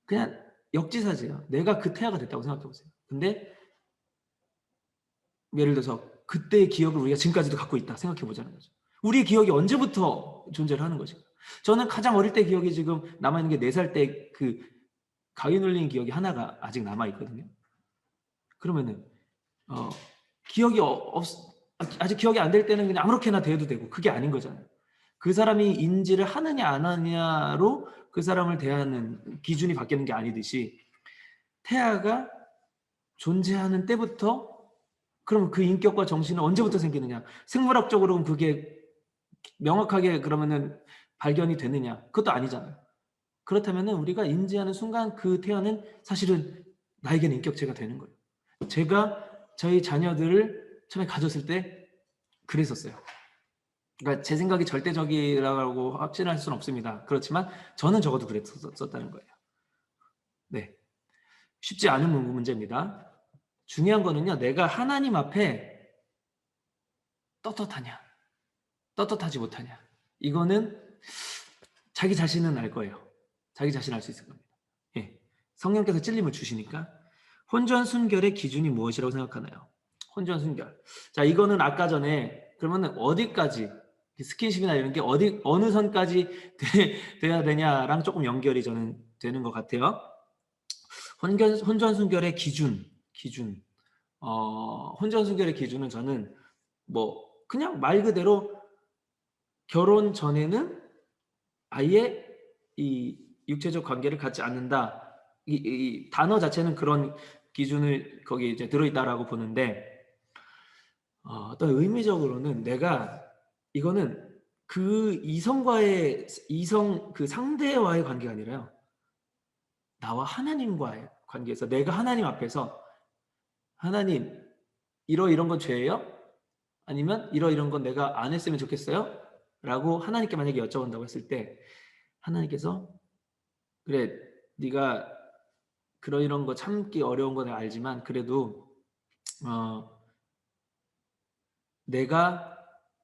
그냥 역지사지예요. 내가 그 태아가 됐다고 생각해 보세요. 근데 예를 들어서 그때의 기억을 우리가 지금까지도 갖고 있다 생각해 보자는 거죠. 우리의 기억이 언제부터 존재를 하는 것인가. 저는 가장 어릴 때 기억이 지금 남아있는 게 4살 때 그 가위 눌린 기억이 하나가 아직 남아있거든요. 그러면은 기억이 아직 기억이 안 될 때는 그냥 아무렇게나 대해도 되고 그게 아닌 거잖아요. 그 사람이 인지를 하느냐 안 하느냐로 그 사람을 대하는 기준이 바뀌는 게 아니듯이 태아가 존재하는 때부터 그럼 그 인격과 정신은 언제부터 생기느냐. 생물학적으로는 그게 명확하게 그러면은 발견이 되느냐. 그것도 아니잖아요. 그렇다면은 우리가 인지하는 순간 그 태아는 사실은 나에게는 인격체가 되는 거예요. 제가 저희 자녀들을 처음에 가졌을 때 그랬었어요. 그러니까 제 생각이 절대적이라고 확신할 수는 없습니다. 그렇지만 저는 적어도 그랬었다는 거예요. 네, 쉽지 않은 문제입니다. 중요한 거는요. 내가 하나님 앞에 떳떳하냐 떳떳하지 못하냐. 이거는 자기 자신은 알 거예요. 자기 자신 알 수 있을 겁니다. 예. 성령께서 찔림을 주시니까. 혼전순결의 기준이 무엇이라고 생각하나요? 혼전순결. 자, 이거는 아까 전에 그러면 어디까지 스킨십이나 이런 게 어느 선까지 돼야 되냐랑 조금 연결이 저는 되는 것 같아요. 혼전순결의 기준. 혼전순결의 기준은 저는 뭐 그냥 말 그대로 결혼 전에는 아예 이 육체적 관계를 갖지 않는다. 이 단어 자체는 그런 기준을 거기 이제 들어있다라고 보는데 어떤 의미적으로는 내가 이거는 그 그 상대와의 관계가 아니라요. 나와 하나님과의 관계에서 내가 하나님 앞에서 하나님 이런 건 죄예요? 아니면 이런 건 내가 안 했으면 좋겠어요? 라고 하나님께 만약에 여쭤본다고 했을 때 하나님께서 그래 네가 이런 거 참기 어려운 건 알지만 그래도 내가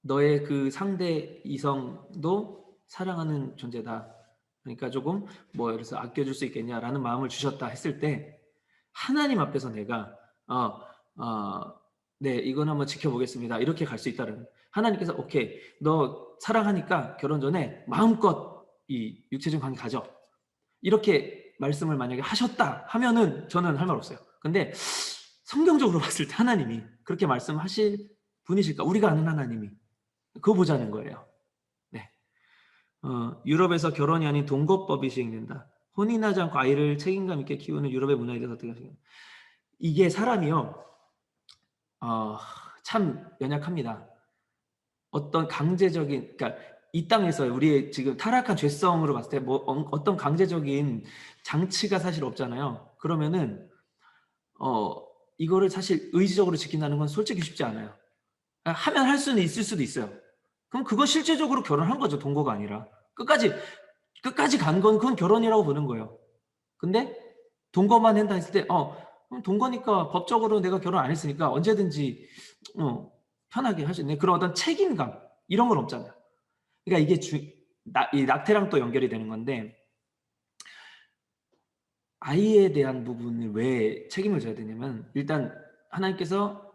너의 그 상대 이성도 사랑하는 존재다. 그러니까 조금 뭐 그래서 아껴줄 수 있겠냐라는 마음을 주셨다 했을 때 하나님 앞에서 내가 네 이건 한번 지켜보겠습니다. 이렇게 갈 수 있다는 하나님께서 오케이 너 사랑하니까 결혼 전에 마음껏 이 육체적 관계 가져. 이렇게 말씀을 만약에 하셨다 하면은 저는 할 말 없어요. 근데 성경적으로 봤을 때 하나님이 그렇게 말씀하실 분이실까? 우리가 아는 하나님이 그거 보자는 거예요. 네. 유럽에서 결혼이 아닌 동거법이 시행된다. 혼인하지 않고 아이를 책임감 있게 키우는 유럽의 문화에 대해서 어떻게 하시나요? 이게 사람이요. 참 연약합니다. 어떤 강제적인 그러니까 이 땅에서 우리의 지금 타락한 죄성으로 봤을 때 뭐 어떤 강제적인 장치가 사실 없잖아요. 그러면은 이거를 사실 의지적으로 지킨다는 건 솔직히 쉽지 않아요. 하면 할 수는 있을 수도 있어요. 그럼 그거 실제적으로 결혼한 거죠. 동거가 아니라. 끝까지 간 건 그건 결혼이라고 보는 거예요. 근데 동거만 한다 했을 때 그럼 동거니까 법적으로 내가 결혼 안 했으니까 언제든지 편하게 할 수 있네. 그런 어떤 책임감 이런 건 없잖아요. 그러니까 이게 이 낙태랑 또 연결이 되는 건데 아이에 대한 부분을 왜 책임을 져야 되냐면 일단 하나님께서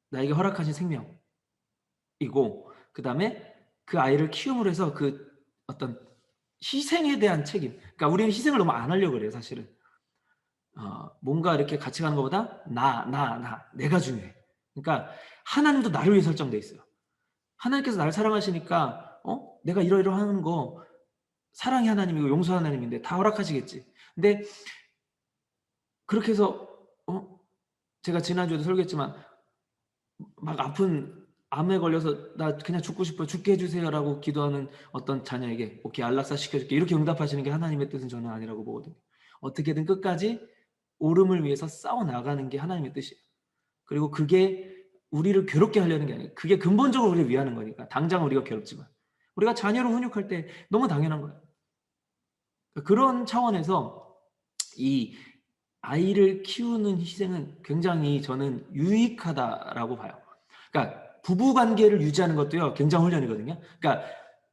나에게 허락하신 생명이고 그 다음에 그 아이를 키움으로 해서 그 어떤 희생에 대한 책임. 그러니까 우리는 희생을 너무 안 하려고 그래요, 사실은. 뭔가 이렇게 같이 가는 것보다 내가 중요해. 그러니까 하나님도 나를 위해 설정돼 있어요. 하나님께서 나를 사랑하시니까 내가 이러하는 거 사랑의 하나님이고 용서 하나님인데 다 허락하시겠지. 근데 그렇게 해서 제가 지난주에도 설교했지만 막 아픈 암에 걸려서 나 그냥 죽고 싶어요. 죽게 해주세요라고 기도하는 어떤 자녀에게 오케이 안락사 시켜줄게 이렇게 응답하시는 게 하나님의 뜻은 저는 아니라고 보거든요. 어떻게든 끝까지 옳음을 위해서 싸워나가는 게 하나님의 뜻이에요. 그리고 그게 우리를 괴롭게 하려는 게 아니에요. 그게 근본적으로 우리를 위하는 거니까. 당장 우리가 괴롭지만. 우리가 자녀를 훈육할 때 너무 당연한 거예요. 그런 차원에서 이 아이를 키우는 희생은 굉장히 저는 유익하다라고 봐요. 그러니까 부부관계를 유지하는 것도요. 굉장히 훈련이거든요. 그러니까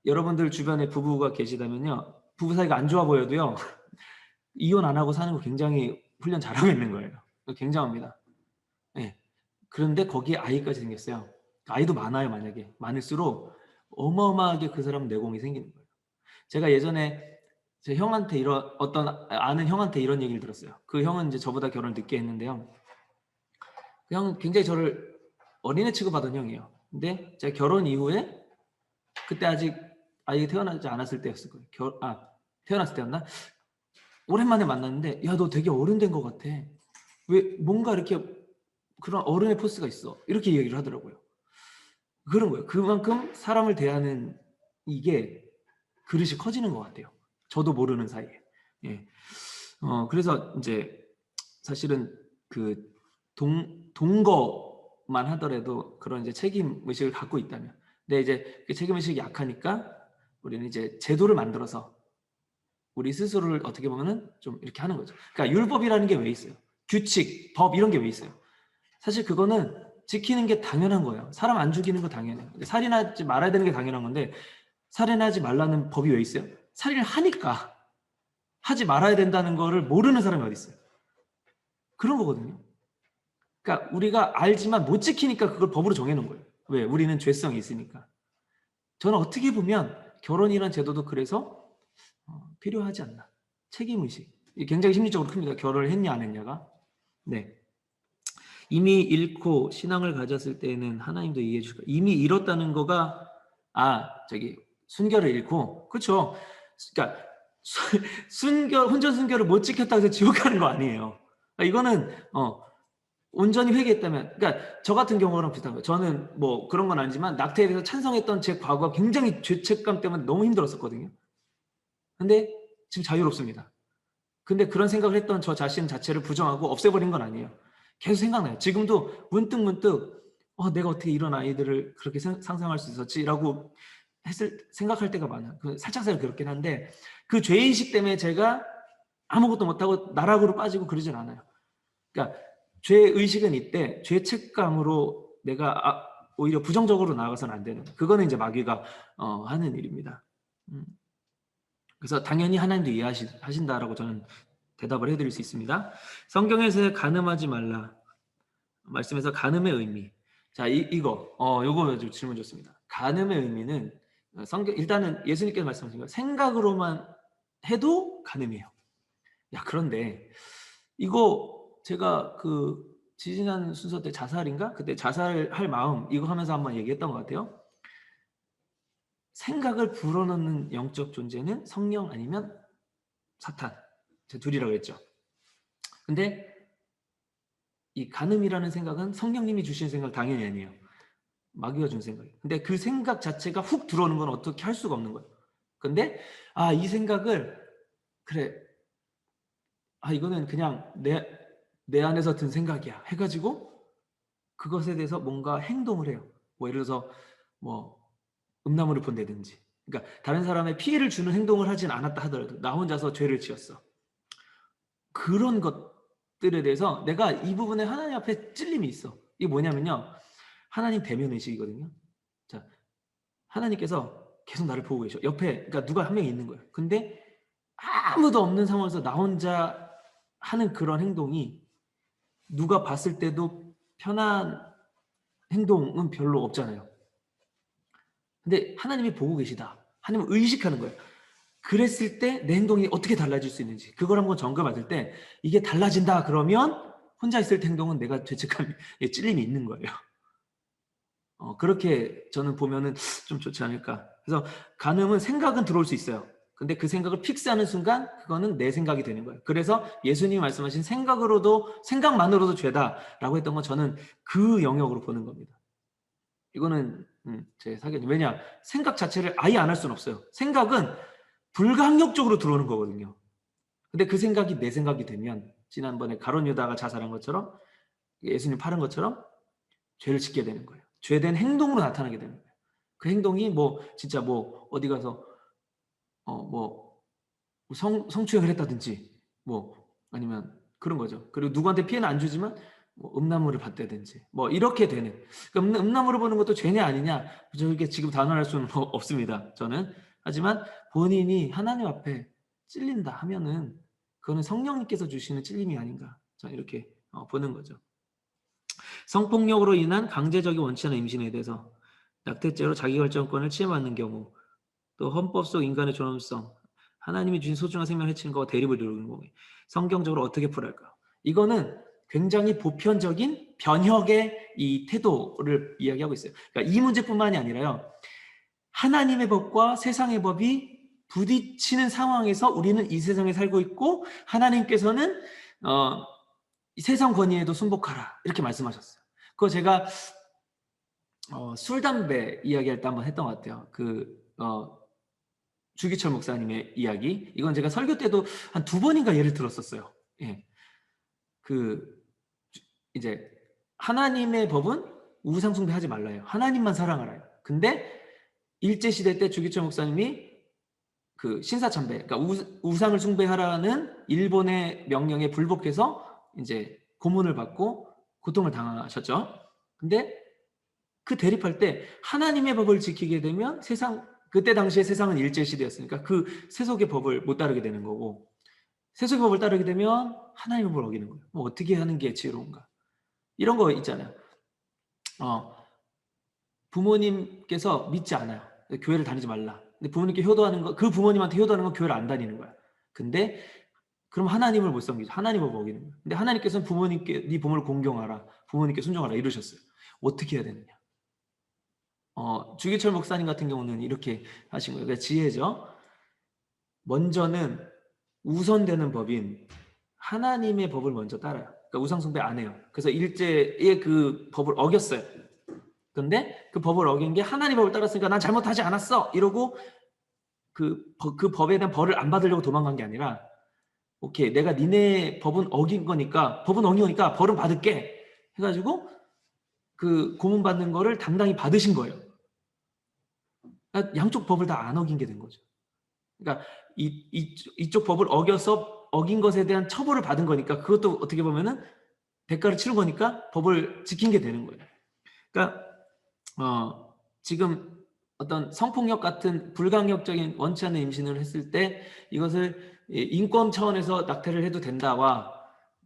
여러분들 주변에 부부가 계시다면요. 부부 사이가 안 좋아 보여도요. 이혼 안 하고 사는 거 굉장히 훈련 잘하고 있는 거예요. 굉장합니다. 네. 그런데 거기에 아이까지 생겼어요. 아이도 많아요. 만약에 많을수록 어마어마하게 그 사람 내공이 생기는 거예요. 제가 예전에 제 형한테 아는 형한테 이런 얘기를 들었어요. 그 형은 이제 저보다 결혼을 늦게 했는데요. 그 형은 굉장히 저를 어린애 취급하던 형이에요. 근데 제가 결혼 이후에 그때 아직 아이가 태어나지 않았을 때였을 거예요. 태어났을 때였나? 오랜만에 만났는데 야, 너 되게 어른 된 것 같아. 왜 뭔가 이렇게 그런 어른의 포스가 있어. 이렇게 얘기를 하더라고요. 그런 거예요. 그만큼 사람을 대하는 이게 그릇이 커지는 것 같아요. 저도 모르는 사이에. 예. 그래서 이제 사실은 그 동거만 하더라도 그런 이제 책임 의식을 갖고 있다면, 근데 이제 그 책임 의식이 약하니까 우리는 이제 제도를 만들어서 우리 스스로를 어떻게 보면은 좀 이렇게 하는 거죠. 그러니까 율법이라는 게 왜 있어요? 규칙, 법 이런 게 왜 있어요? 사실 그거는 지키는 게 당연한 거예요. 사람 안 죽이는 거 당연해요. 살인하지 말아야 되는 게 당연한 건데 살인하지 말라는 법이 왜 있어요? 살인을 하니까 하지 말아야 된다는 거를 모르는 사람이 어디 있어요? 그런 거거든요. 그러니까 우리가 알지만 못 지키니까 그걸 법으로 정해놓은 거예요. 왜? 우리는 죄성이 있으니까. 저는 어떻게 보면 결혼이라는 제도도 그래서 필요하지 않나. 책임의식. 이게 굉장히 심리적으로 큽니다. 결혼을 했냐 안 했냐가. 네. 이미 잃고 신앙을 가졌을 때는 하나님도 이해해 주실 거예요. 이미 잃었다는 거가 순결을 잃고, 그렇죠. 그러니까 혼전 순결을 못 지켰다고 해서 지옥 가는 거 아니에요. 이거는 온전히 회개했다면, 그러니까 저 같은 경우랑 비슷한 거예요. 저는 뭐 그런 건 아니지만 낙태에 대해서 찬성했던 제 과거가 굉장히 죄책감 때문에 너무 힘들었었거든요. 근데 지금 자유롭습니다. 근데 그런 생각을 했던 저 자신 자체를 부정하고 없애버린 건 아니에요. 계속 생각나요. 지금도 문득 내가 어떻게 이런 아이들을 그렇게 상상할 수 있었지라고 생각할 때가 많아요. 살짝살짝 그렇긴 한데 그 죄의식 때문에 제가 아무것도 못하고 나락으로 빠지고 그러진 않아요. 그러니까 죄의식은 이때 죄책감으로 내가 오히려 부정적으로 나아가서는 안 되는, 그거는 이제 마귀가 하는 일입니다. 그래서 당연히 하나님도 이해하신다라고 저는 대답을 해드릴 수 있습니다. 성경에서의 간음하지 말라 말씀에서 간음의 의미. 자, 요거 좀 질문 좋습니다. 간음의 의미는 일단은 예수님께서 말씀하신 거 생각으로만 해도 간음이에요. 그런데 이거 제가 지지난 순서 때 자살인가? 그때 자살할 마음 이거 하면서 한번 얘기했던 것 같아요. 생각을 불어넣는 영적 존재는 성령 아니면 사탄. 제 둘이라고 했죠. 근데 이 간음이라는 생각은 성령님이 주신 생각 당연히 아니에요. 마귀가 준 생각이에요. 근데 그 생각 자체가 훅 들어오는 건 어떻게 할 수가 없는 거예요. 근데 이 생각을 이거는 그냥 내 안에서 든 생각이야 해가지고 그것에 대해서 뭔가 행동을 해요. 뭐 예를 들어서 음란물을 본다든지, 그러니까 다른 사람의 피해를 주는 행동을 하진 않았다 하더라도 나 혼자서 죄를 지었어. 그런 것들에 대해서 내가 이 부분에 하나님 앞에 찔림이 있어. 이게 뭐냐면요, 하나님 대면 의식이거든요. 자, 하나님께서 계속 나를 보고 계셔. 옆에, 그러니까 누가 한 명이 있는 거예요. 근데 아무도 없는 상황에서 나 혼자 하는 그런 행동이 누가 봤을 때도 편한 행동은 별로 없잖아요. 근데 하나님이 보고 계시다. 하나님은 의식하는 거예요. 그랬을 때 내 행동이 어떻게 달라질 수 있는지 그걸 한번 점검받을 때 이게 달라진다 그러면 혼자 있을 때 행동은 내가 죄책감에 찔림이 있는 거예요. 그렇게 저는 보면은 좀 좋지 않을까. 그래서 간음은 생각은 들어올 수 있어요. 근데 그 생각을 픽스하는 순간 그거는 내 생각이 되는 거예요. 그래서 예수님이 말씀하신 생각만으로도 죄다라고 했던 건 저는 그 영역으로 보는 겁니다. 이거는 제 사견이. 왜냐, 생각 자체를 아예 안 할 수는 없어요. 생각은 불가항력적으로 들어오는 거거든요. 근데 그 생각이 내 생각이 되면 지난번에 가룟 유다가 자살한 것처럼 예수님 팔은 것처럼 죄를 짓게 되는 거예요. 죄된 행동으로 나타나게 되는 거예요. 그 행동이 진짜 어디 가서 성추행을 했다든지 아니면 그런 거죠. 그리고 누구한테 피해는 안 주지만 음란물을 봤다든지 이렇게 되는. 그러니까 음란물을 보는 것도 죄냐 아니냐 저렇게 지금 단언할 수는 없습니다. 저는. 하지만 본인이 하나님 앞에 찔린다 하면은 그거는 성령님께서 주시는 찔림이 아닌가, 저는 이렇게 보는 거죠. 성폭력으로 인한 강제적인 원치나 임신에 대해서 낙태죄로 자기결정권을 침해받는 경우, 또 헌법 속 인간의 존엄성, 하나님이 주신 소중한 생명을 해치는 것과 대립을 이루는 경우 성경적으로 어떻게 풀어할까요? 이거는 굉장히 보편적인 변혁의 이 태도를 이야기하고 있어요. 그러니까 이 문제뿐만이 아니라요, 하나님의 법과 세상의 법이 부딪히는 상황에서 우리는 이 세상에 살고 있고 하나님께서는 이 세상 권위에도 순복하라 이렇게 말씀하셨어요. 그거 제가 술, 담배 이야기할 때 한번 했던 것 같아요. 주기철 목사님의 이야기. 이건 제가 설교 때도 한 2번인가 예를 들었었어요. 예. 이제 하나님의 법은 우상 숭배하지 말라요. 하나님만 사랑하라요. 근데 일제시대 때 주기철 목사님이 신사참배, 그러니까 우상을 숭배하라는 일본의 명령에 불복해서 이제 고문을 받고 고통을 당하셨죠. 근데 그 대립할 때 하나님의 법을 지키게 되면 그때 당시에 세상은 일제시대였으니까 그 세속의 법을 못 따르게 되는 거고, 세속의 법을 따르게 되면 하나님의 법을 어기는 거예요. 뭐 어떻게 하는 게 지혜로운가? 이런 거 있잖아요. 부모님께서 믿지 않아요. 교회를 다니지 말라. 근데 부모님께 효도하는 거, 그 부모님한테 효도하는 건 교회를 안 다니는 거야. 근데 그럼 하나님을 못 섬기죠. 하나님을 먹이는 거예요. 근데 하나님께서는 부모님께 네 부모를 공경하라, 부모님께 순종하라 이러셨어요. 어떻게 해야 되느냐? 주기철 목사님 같은 경우는 이렇게 하신 거예요. 그러니까 지혜죠. 먼저는 우선되는 법인 하나님의 법을 먼저 따라요. 그러니까 우상숭배 안 해요. 그래서 일제의 그 법을 어겼어요. 근데 그 법을 어긴 게 하나님 법을 따랐으니까 난 잘못하지 않았어 이러고 그 법에 대한 벌을 안 받으려고 도망간 게 아니라, 오케이, 내가 니네 법은 어긴 거니까, 법은 어긴 거니까 벌은 받을게 해가지고 그 고문 받는 거를 당당히 받으신 거예요. 그러니까 양쪽 법을 다 안 어긴 게 된 거죠. 그러니까 이쪽 법을 어겨서 어긴 것에 대한 처벌을 받은 거니까, 그것도 어떻게 보면은 대가를 치른 거니까 법을 지킨 게 되는 거예요. 그러니까 지금 어떤 성폭력 같은 불강력적인 원치 않는 임신을 했을 때 이것을 인권 차원에서 낙태를 해도 된다와,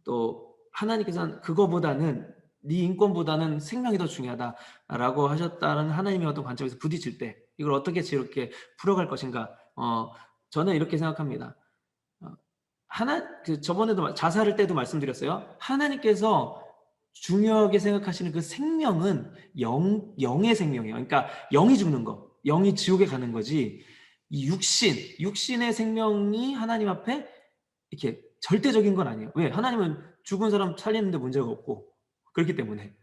또 하나님께서는 그거보다는 네 인권보다는 생명이 더 중요하다라고 하셨다는 하나님의 어떤 관점에서 부딪힐 때 이걸 어떻게 지혜롭게 풀어갈 것인가? 저는 이렇게 생각합니다. 저번에도 자살할 때도 말씀드렸어요. 하나님께서 중요하게 생각하시는 그 생명은 영의 생명이에요. 그러니까 영이 죽는 거, 영이 지옥에 가는 거지, 이 육신의 생명이 하나님 앞에 이렇게 절대적인 건 아니에요. 왜? 하나님은 죽은 사람 살리는데 문제가 없고, 그렇기 때문에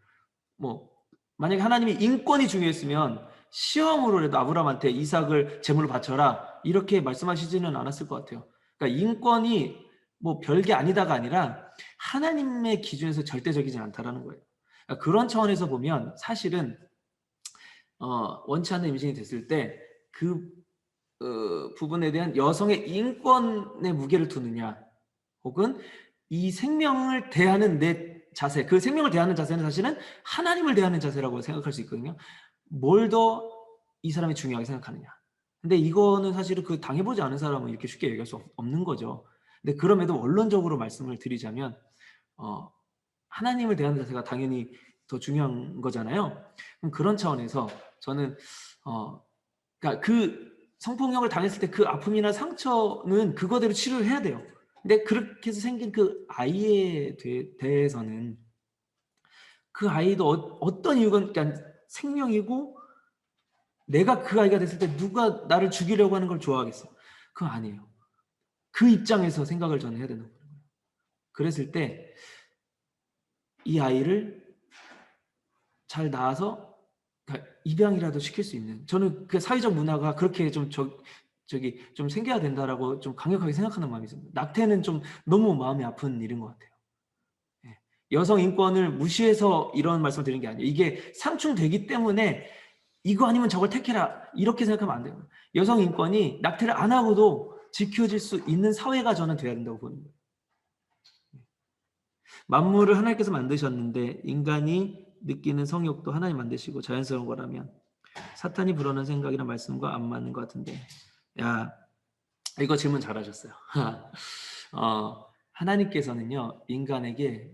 뭐 만약에 하나님이 인권이 중요했으면 시험으로라도 아브라함한테 이삭을 제물로 바쳐라 이렇게 말씀하시지는 않았을 것 같아요. 그러니까 인권이 뭐 별게 아니다가 아니라 하나님의 기준에서 절대적이지 않다라는 거예요. 그러니까 그런 차원에서 보면 사실은 원치 않는 임신이 됐을 때 그 부분에 대한 여성의 인권의 무게를 두느냐, 혹은 이 생명을 대하는 내 자세, 그 생명을 대하는 자세는 사실은 하나님을 대하는 자세라고 생각할 수 있거든요. 뭘 더 이 사람이 중요하게 생각하느냐. 근데 이거는 사실은 그 당해보지 않은 사람은 이렇게 쉽게 얘기할 수 없는 거죠. 근데 그럼에도 원론적으로 말씀을 드리자면 하나님을 대하는 자세가 당연히 더 중요한 거잖아요. 그럼 그런 차원에서 저는 그러니까 그 성폭력을 당했을 때 그 아픔이나 상처는 그거대로 치료를 해야 돼요. 근데 그렇게 해서 생긴 그 아이에 대해서는 그 아이도 어떤 이유가, 그러니까 생명이고 내가 그 아이가 됐을 때 누가 나를 죽이려고 하는 걸 좋아하겠어? 그거 아니에요. 그 입장에서 생각을 저는 해야 되는 거예요. 그랬을 때 이 아이를 잘 낳아서 입양이라도 시킬 수 있는, 저는 그 사회적 문화가 그렇게 좀 생겨야 된다라고 좀 강력하게 생각하는 마음이 있습니다. 낙태는 좀 너무 마음이 아픈 일인 것 같아요. 여성 인권을 무시해서 이런 말씀을 드리는 게 아니에요. 이게 상충되기 때문에 이거 아니면 저걸 택해라 이렇게 생각하면 안 돼요. 여성 인권이 낙태를 안 하고도 지켜질 수 있는 사회가 저는 돼야 된다고 보는 거예요. 만물을 하나님께서 만드셨는데 인간이 느끼는 성욕도 하나님 만드시고 자연스러운 거라면 사탄이 불어넣은 생각이나 말씀과 안 맞는 것 같은데, 야, 이거 질문 잘하셨어요. 하나님께서는요 인간에게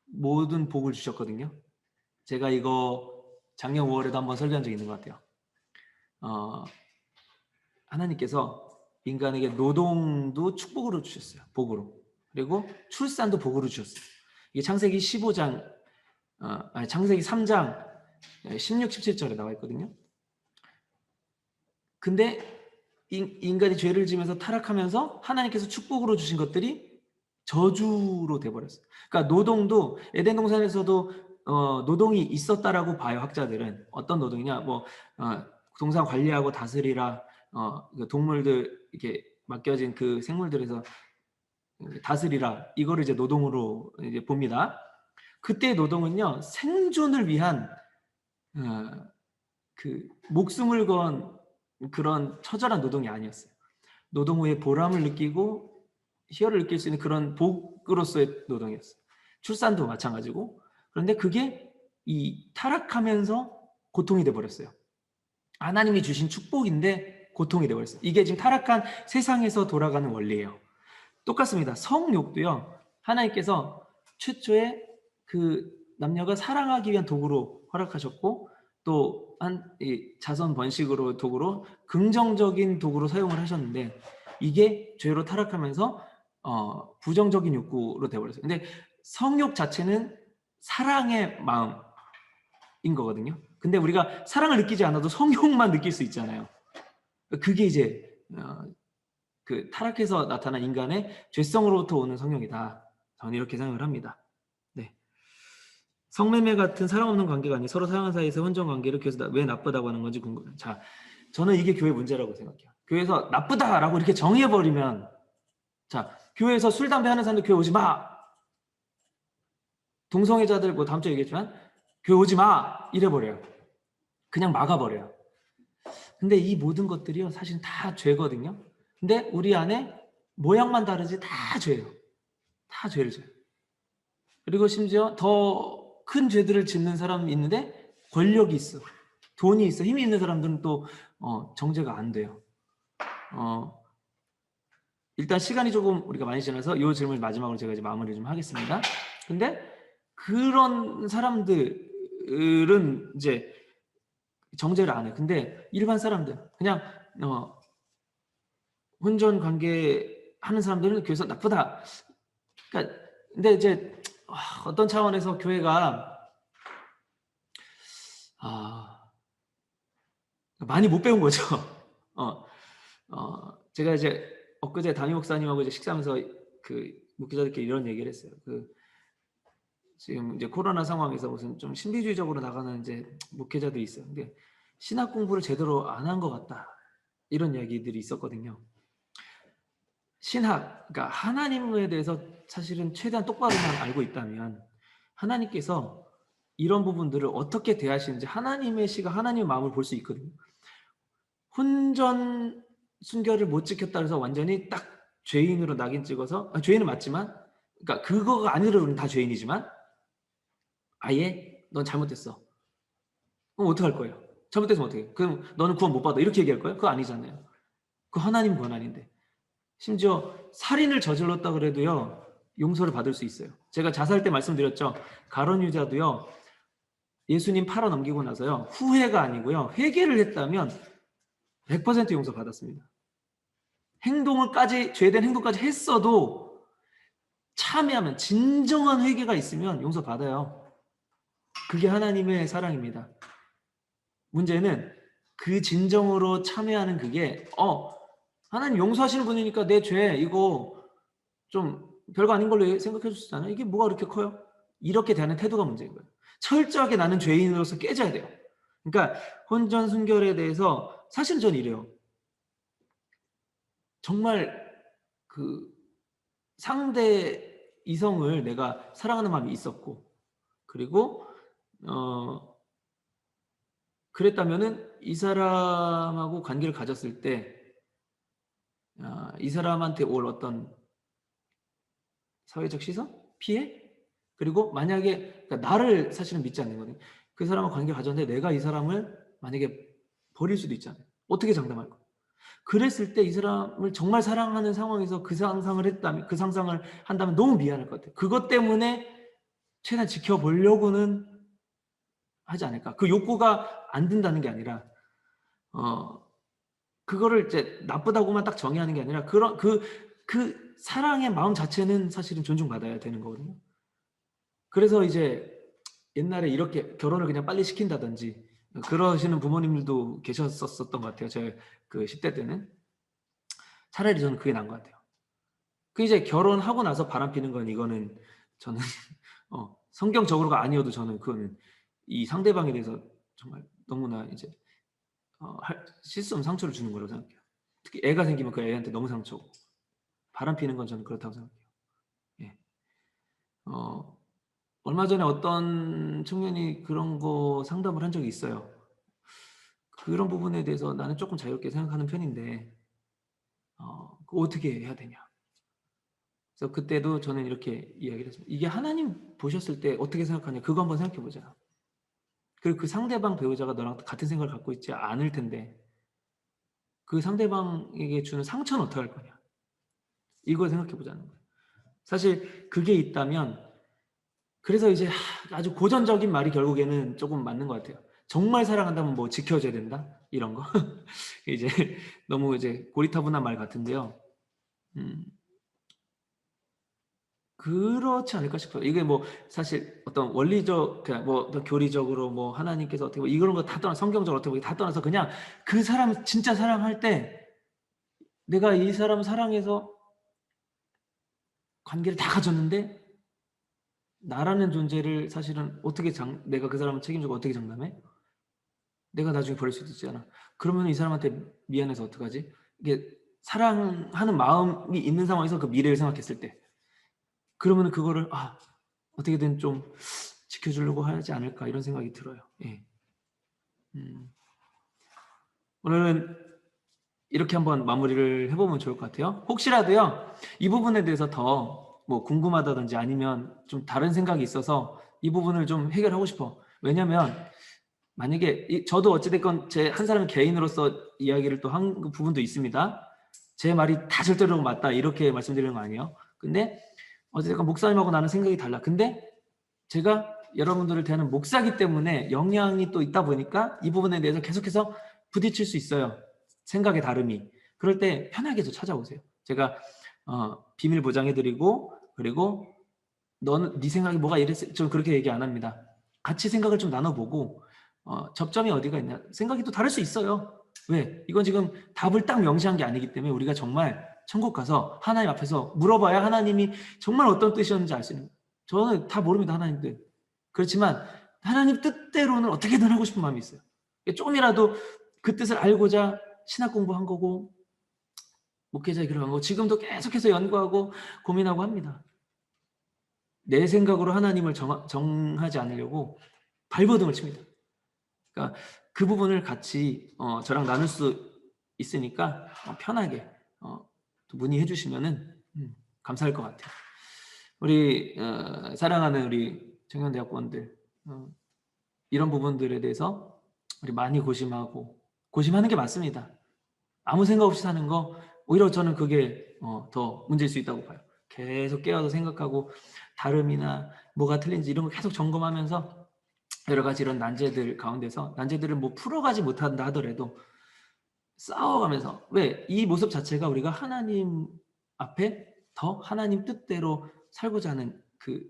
모든 복을 주셨거든요. 제가 이거 작년 5월에도 한번 설교한 적이 있는 것 같아요. 하나님께서 인간에게 노동도 축복으로 주셨어요. 복으로. 그리고 출산도 복으로 주셨어요. 이게 창세기 15장, 창세기 3장 16, 17절에 나와 있거든요. 근데 인간이 죄를 지면서 타락하면서 하나님께서 축복으로 주신 것들이 저주로 돼버렸어요. 그러니까 노동도 에덴 동산에서도 노동이 있었다라고 봐요. 학자들은 어떤 노동이냐, 뭐 동산 관리하고 다스리라, 그 동물들 이렇게 맡겨진 그 생물들에서 다스리라, 이거를 이제 노동으로 이제 봅니다. 그때 노동은요 생존을 위한 그 목숨을 건 그런 처절한 노동이 아니었어요. 노동 후에 보람을 느끼고 희열을 느낄 수 있는 그런 복으로서의 노동이었어요. 출산도 마찬가지고. 그런데 그게 이 타락하면서 고통이 돼버렸어요. 하나님이 주신 축복인데 고통이 돼버렸어요. 이게 지금 타락한 세상에서 돌아가는 원리예요. 똑같습니다. 성욕도요. 하나님께서 최초에 그 남녀가 사랑하기 위한 도구로 허락하셨고 또 이 자선 번식으로 도구로 긍정적인 도구로 사용을 하셨는데 이게 죄로 타락하면서 부정적인 욕구로 되어버렸어요. 근데 성욕 자체는 사랑의 마음인 거거든요. 근데 우리가 사랑을 느끼지 않아도 성욕만 느낄 수 있잖아요. 그게 이제 그 타락해서 나타난 인간의 죄성으로부터 오는 성욕이다. 저는 이렇게 생각을 합니다. 네. 성매매 같은 사랑 없는 관계가 아닌 서로 사랑하는 사이에서 혼전 관계를 교회에서 왜 나쁘다고 하는 건지 궁금해요. 자, 저는 이게 교회 문제라고 생각해요. 교회에서 나쁘다라고 이렇게 정의해버리면, 자, 교회에서 술, 담배 하는 사람들 교회 오지 마! 동성애자들, 뭐 다음 주에 얘기했지만, 교회 오지 마! 이래버려요. 그냥 막아버려요. 근데 이 모든 것들이요, 사실 다 죄거든요. 근데 우리 안에 모양만 다르지 다 죄예요. 다 죄를 져요. 그리고 심지어 더 큰 죄들을 짓는 사람이 있는데 권력이 있어, 돈이 있어, 힘이 있는 사람들은 또 정죄가 안 돼요. 일단 시간이 조금 우리가 많이 지나서 이 질문 마지막으로 제가 이제 마무리 좀 하겠습니다. 근데 그런 사람들은 이제 정죄를 안 해. 근데 일반 사람들, 그냥 혼전 관계 하는 사람들은 교회에서 나쁘다. 그러니까 근데 이제 어떤 차원에서 교회가 많이 못 배운 거죠. 제가 이제 엊그제 담임 목사님하고 이제 식사하면서 그 목회자들끼리 이런 얘기를 했어요. 지금 이제 코로나 상황에서 무슨 좀 신비주의적으로 나가는 이제 목회자들이 있어요. 근데 신학 공부를 제대로 안 한 것 같다. 이런 이야기들이 있었거든요. 신학, 그러니까 하나님에 대해서 사실은 최대한 똑바로만 알고 있다면 하나님께서 이런 부분들을 어떻게 대하시는지 하나님의 시각, 하나님의 마음을 볼 수 있거든요. 혼전 순결을 못 지켰다 해서 완전히 딱 죄인으로 낙인 찍어서, 죄인은 맞지만, 그러니까 그거가 아니라 우리는 다 죄인이지만 아예 넌 잘못됐어. 그럼 어떡할 거예요? 잘못됐으면 어떡해? 그럼 너는 구원 못 받아. 이렇게 얘기할 거예요? 그거 아니잖아요. 그 하나님 권한인데. 심지어 살인을 저질렀다 그래도요, 용서를 받을 수 있어요. 제가 자살 때 말씀드렸죠. 가룟 유다도요, 예수님 팔아 넘기고 나서요, 후회가 아니고요, 회개를 했다면 100% 용서 받았습니다. 죄된 행동까지 했어도 참여하면, 진정한 회개가 있으면 용서 받아요. 그게 하나님의 사랑입니다. 문제는 그 진정으로 참여하는 그게 하나님 용서하시는 분이니까 내 죄 이거 좀 별거 아닌 걸로 생각해 주시잖아요. 이게 뭐가 그렇게 커요? 이렇게 대하는 태도가 문제인 거예요. 철저하게 나는 죄인으로서 깨져야 돼요. 그러니까 혼전 순결에 대해서 사실은 전 이래요. 정말 그 상대 이성을 내가 사랑하는 마음이 있었고, 그리고 그랬다면은 이 사람하고 관계를 가졌을 때 이 사람한테 올 어떤 사회적 시선? 피해? 그리고 만약에, 그러니까 나를 사실은 믿지 않는 거거든요. 그 사람과 관계를 가졌는데 내가 이 사람을 만약에 버릴 수도 있잖아요. 어떻게 장담할 거야? 그랬을 때 이 사람을 정말 사랑하는 상황에서 그 상상을 한다면 너무 미안할 것 같아요. 그것 때문에 최대한 지켜보려고는 하지 않을까. 그 욕구가 안 든다는 게 아니라 그거를 이제 나쁘다고만 딱 정의하는 게 아니라 그 사랑의 마음 자체는 사실은 존중받아야 되는 거거든요. 그래서 이제 옛날에 이렇게 결혼을 그냥 빨리 시킨다든지 그러시는 부모님들도 계셨었던 것 같아요. 제 그 10대 때는. 차라리 저는 그게 나은 것 같아요. 그 이제 결혼하고 나서 바람피는 건 이거는 저는 성경적으로가 아니어도 저는 그거는 이 상대방에 대해서 정말 너무나 이제 실수 상처를 주는 거라고 생각해요. 특히 애가 생기면 그 애한테 너무 상처고, 바람피는 건 저는 그렇다고 생각해요. 예. 얼마 전에 어떤 청년이 그런 거 상담을 한 적이 있어요. 그런 부분에 대해서 나는 조금 자유롭게 생각하는 편인데 그거 어떻게 해야 되냐. 그래서 그때도 저는 이렇게 이야기를 했습니다. 이게 하나님 보셨을 때 어떻게 생각하냐, 그거 한번 생각해 보자. 그리고 그 상대방 배우자가 너랑 같은 생각을 갖고 있지 않을 텐데 그 상대방에게 주는 상처는 어떻게 할 거냐. 이걸 생각해 보자는 거예요. 사실 그게 있다면 그래서 이제 아주 고전적인 말이 결국에는 조금 맞는 것 같아요. 정말 사랑한다면 뭐 지켜줘야 된다 이런 거 이제 너무 이제 고리타분한 말 같은데요. 그렇지 않을까 싶어요. 이게 뭐 사실 어떤 원리적, 그냥 뭐 어떤 교리적으로 뭐 하나님께서 어떻게 뭐 이런 거 다 떠나 성경적으로 어떻게 다 떠나서 그냥 그 사람 진짜 사랑할 때 내가 이 사람 사랑해서 관계를 다 가졌는데 나라는 존재를 사실은 어떻게 내가 그 사람을 책임지고 어떻게 장담해? 내가 나중에 버릴 수도 있잖아. 그러면 이 사람한테 미안해서 어떡하지? 이게 사랑하는 마음이 있는 상황에서 그 미래를 생각했을 때 그러면 그거를 어떻게든 좀 지켜주려고 하지 않을까 이런 생각이 들어요. 예. 오늘은 이렇게 한번 마무리를 해보면 좋을 것 같아요. 혹시라도요 이 부분에 대해서 더 뭐 궁금하다든지 아니면 좀 다른 생각이 있어서 이 부분을 좀 해결하고 싶어. 왜냐면 만약에 저도 어찌됐건 제 한 사람의 개인으로서 이야기를 또 한 부분도 있습니다. 제 말이 다 절대로 맞다 이렇게 말씀드리는 거 아니에요. 근데 어쨌든 목사님하고 나는 생각이 달라. 근데 제가 여러분들을 대하는 목사기 때문에 영향이 또 있다 보니까 이 부분에 대해서 계속해서 부딪힐 수 있어요. 생각의 다름이. 그럴 때 편하게 저 찾아오세요. 제가 비밀 보장해드리고 그리고 너는 네 생각이 뭐가 이랬어? 저 그렇게 얘기 안 합니다. 같이 생각을 좀 나눠보고 접점이 어디가 있냐. 생각이 또 다를 수 있어요. 왜? 이건 지금 답을 딱 명시한 게 아니기 때문에 우리가 정말 천국 가서 하나님 앞에서 물어봐야 하나님이 정말 어떤 뜻이었는지 알 수 있는 거예요. 저는 다 모릅니다. 하나님 뜻. 그렇지만 하나님 뜻대로는 어떻게든 하고 싶은 마음이 있어요. 조금이라도 그 뜻을 알고자 신학 공부한 거고 목회자의 길을 간 거고 지금도 계속해서 연구하고 고민하고 합니다. 내 생각으로 하나님을 정하지 않으려고 발버둥을 칩니다. 그러니까 그 부분을 같이 저랑 나눌 수 있으니까 편하게 또 문의해 주시면은 감사할 것 같아요. 우리 사랑하는 우리 청년대학원들 이런 부분들에 대해서 우리 많이 고심하는 게 맞습니다. 아무 생각 없이 사는 거 오히려 저는 그게 더 문제일 수 있다고 봐요. 계속 깨어서 생각하고 다름이나 뭐가 틀린지 이런 거 계속 점검하면서 여러 가지 이런 난제들 가운데서 난제들을 뭐 풀어가지 못한다 하더라도 싸워가면서 왜? 이 모습 자체가 우리가 하나님 앞에 더 하나님 뜻대로 살고자 하는 그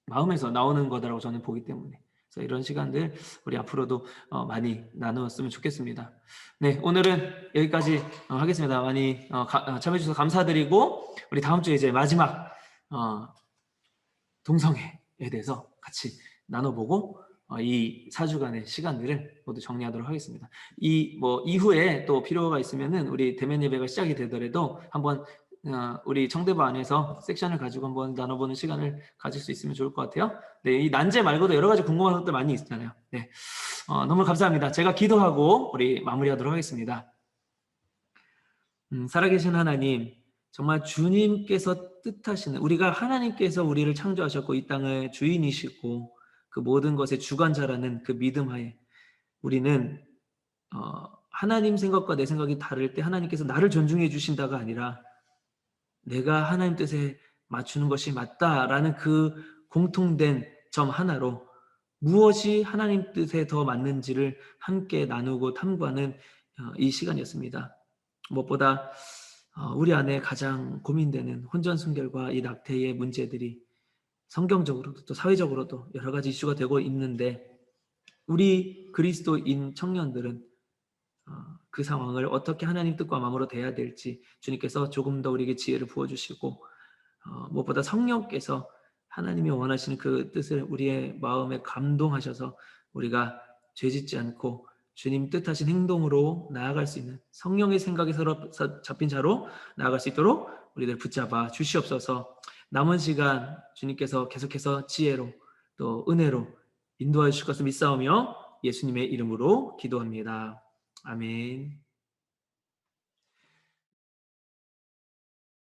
마음에서 나오는 거다라고 저는 보기 때문에 그래서 이런 시간들 우리 앞으로도 많이 나누었으면 좋겠습니다. 네, 오늘은 여기까지 하겠습니다. 많이 참여해 주셔서 감사드리고 우리 다음 주에 이제 마지막 동성애에 대해서 같이 나눠보고 이 4주간의 시간들을 모두 정리하도록 하겠습니다. 이후에 또 필요가 있으면은 우리 대면 예배가 시작이 되더라도 한번 우리 청대부 안에서 섹션을 가지고 한번 나눠보는 시간을 가질 수 있으면 좋을 것 같아요. 네, 이 난제 말고도 여러 가지 궁금한 것들 많이 있잖아요. 네, 너무 감사합니다. 제가 기도하고 우리 마무리하도록 하겠습니다. 살아계신 하나님, 정말 주님께서 뜻하시는 우리가 하나님께서 우리를 창조하셨고 이 땅의 주인이시고 그 모든 것의 주관자라는 그 믿음하에 우리는 하나님 생각과 내 생각이 다를 때 하나님께서 나를 존중해 주신다가 아니라 내가 하나님 뜻에 맞추는 것이 맞다라는 그 공통된 점 하나로 무엇이 하나님 뜻에 더 맞는지를 함께 나누고 탐구하는 이 시간이었습니다. 무엇보다 우리 안에 가장 고민되는 혼전순결과 이 낙태의 문제들이 성경적으로도 또 사회적으로도 여러 가지 이슈가 되고 있는데 우리 그리스도인 청년들은 그 상황을 어떻게 하나님 뜻과 마음으로 대해야 될지 주님께서 조금 더 우리에게 지혜를 부어주시고 무엇보다 성령께서 하나님이 원하시는 그 뜻을 우리의 마음에 감동하셔서 우리가 죄짓지 않고 주님 뜻하신 행동으로 나아갈 수 있는 성령의 생각에 잡힌 자로 나아갈 수 있도록 우리들 붙잡아 주시옵소서. 남은 시간 주님께서 계속해서 지혜로 또 은혜로 인도하여 주실 것을 믿사오며 예수님의 이름으로 기도합니다. 아멘.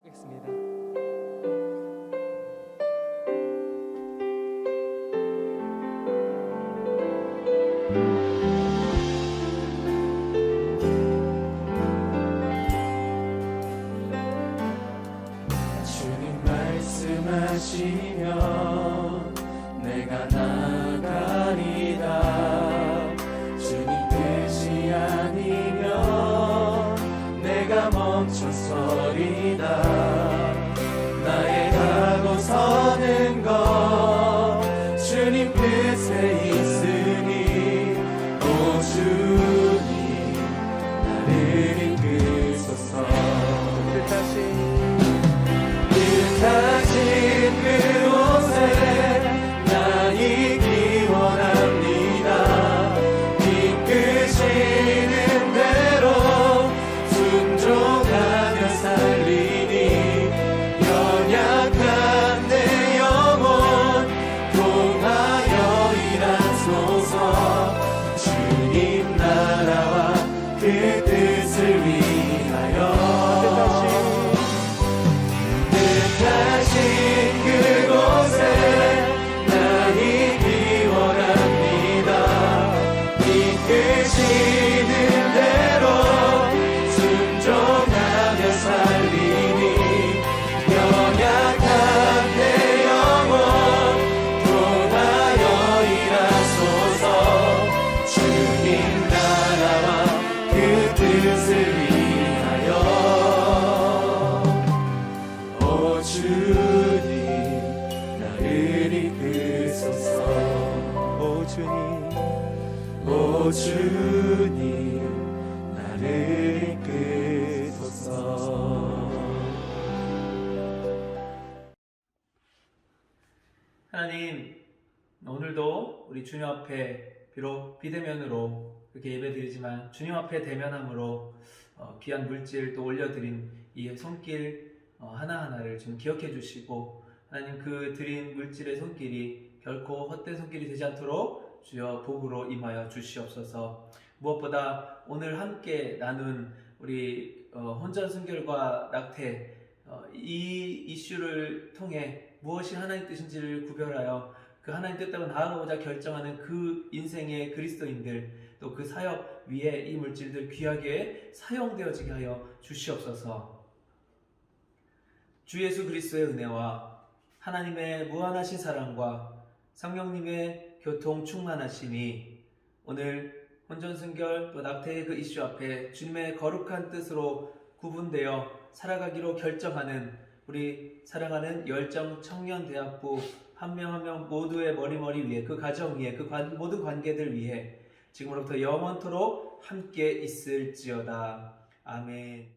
알겠습니다. 주시는 대로 순종하며 살리니 연약한 내 영혼 통하여 일하소서. 주님 나라와 그 뜻을 위하여 오 주님 나를 이끄소서. 오 주님 나를 이끄소서. 하나님, 오늘도 우리 주님 앞에 비록 비대면으로 이렇게 예배드리지만 주님 앞에 대면함으로 귀한 물질 또 올려드린 이 손길 하나하나를 좀 기억해 주시고, 하나님 그 드린 물질의 손길이 결코 헛된 손길이 되지 않도록 주여 복으로 임하여 주시옵소서. 무엇보다 오늘 함께 나눈 우리 혼전 순결과 낙태 이 이슈를 통해 무엇이 하나님 뜻인지를 구별하여 그 하나님 뜻대로 나아가고자 결정하는 그 인생의 그리스도인들, 또 그 사역 위에 이 물질들 귀하게 사용되어지게 하여 주시옵소서. 주 예수 그리스도의 은혜와 하나님의 무한하신 사랑과 성령님의 교통 충만하심이 오늘 혼전순결 또 낙태의 그 이슈 앞에 주님의 거룩한 뜻으로 구분되어 살아가기로 결정하는 우리 사랑하는 열정 청년대학부 한 명 한 명 모두의 머리 위에, 그 가정 위에, 그 모든 관계들 위해 지금으로부터 영원토록 함께 있을지어다. 아멘.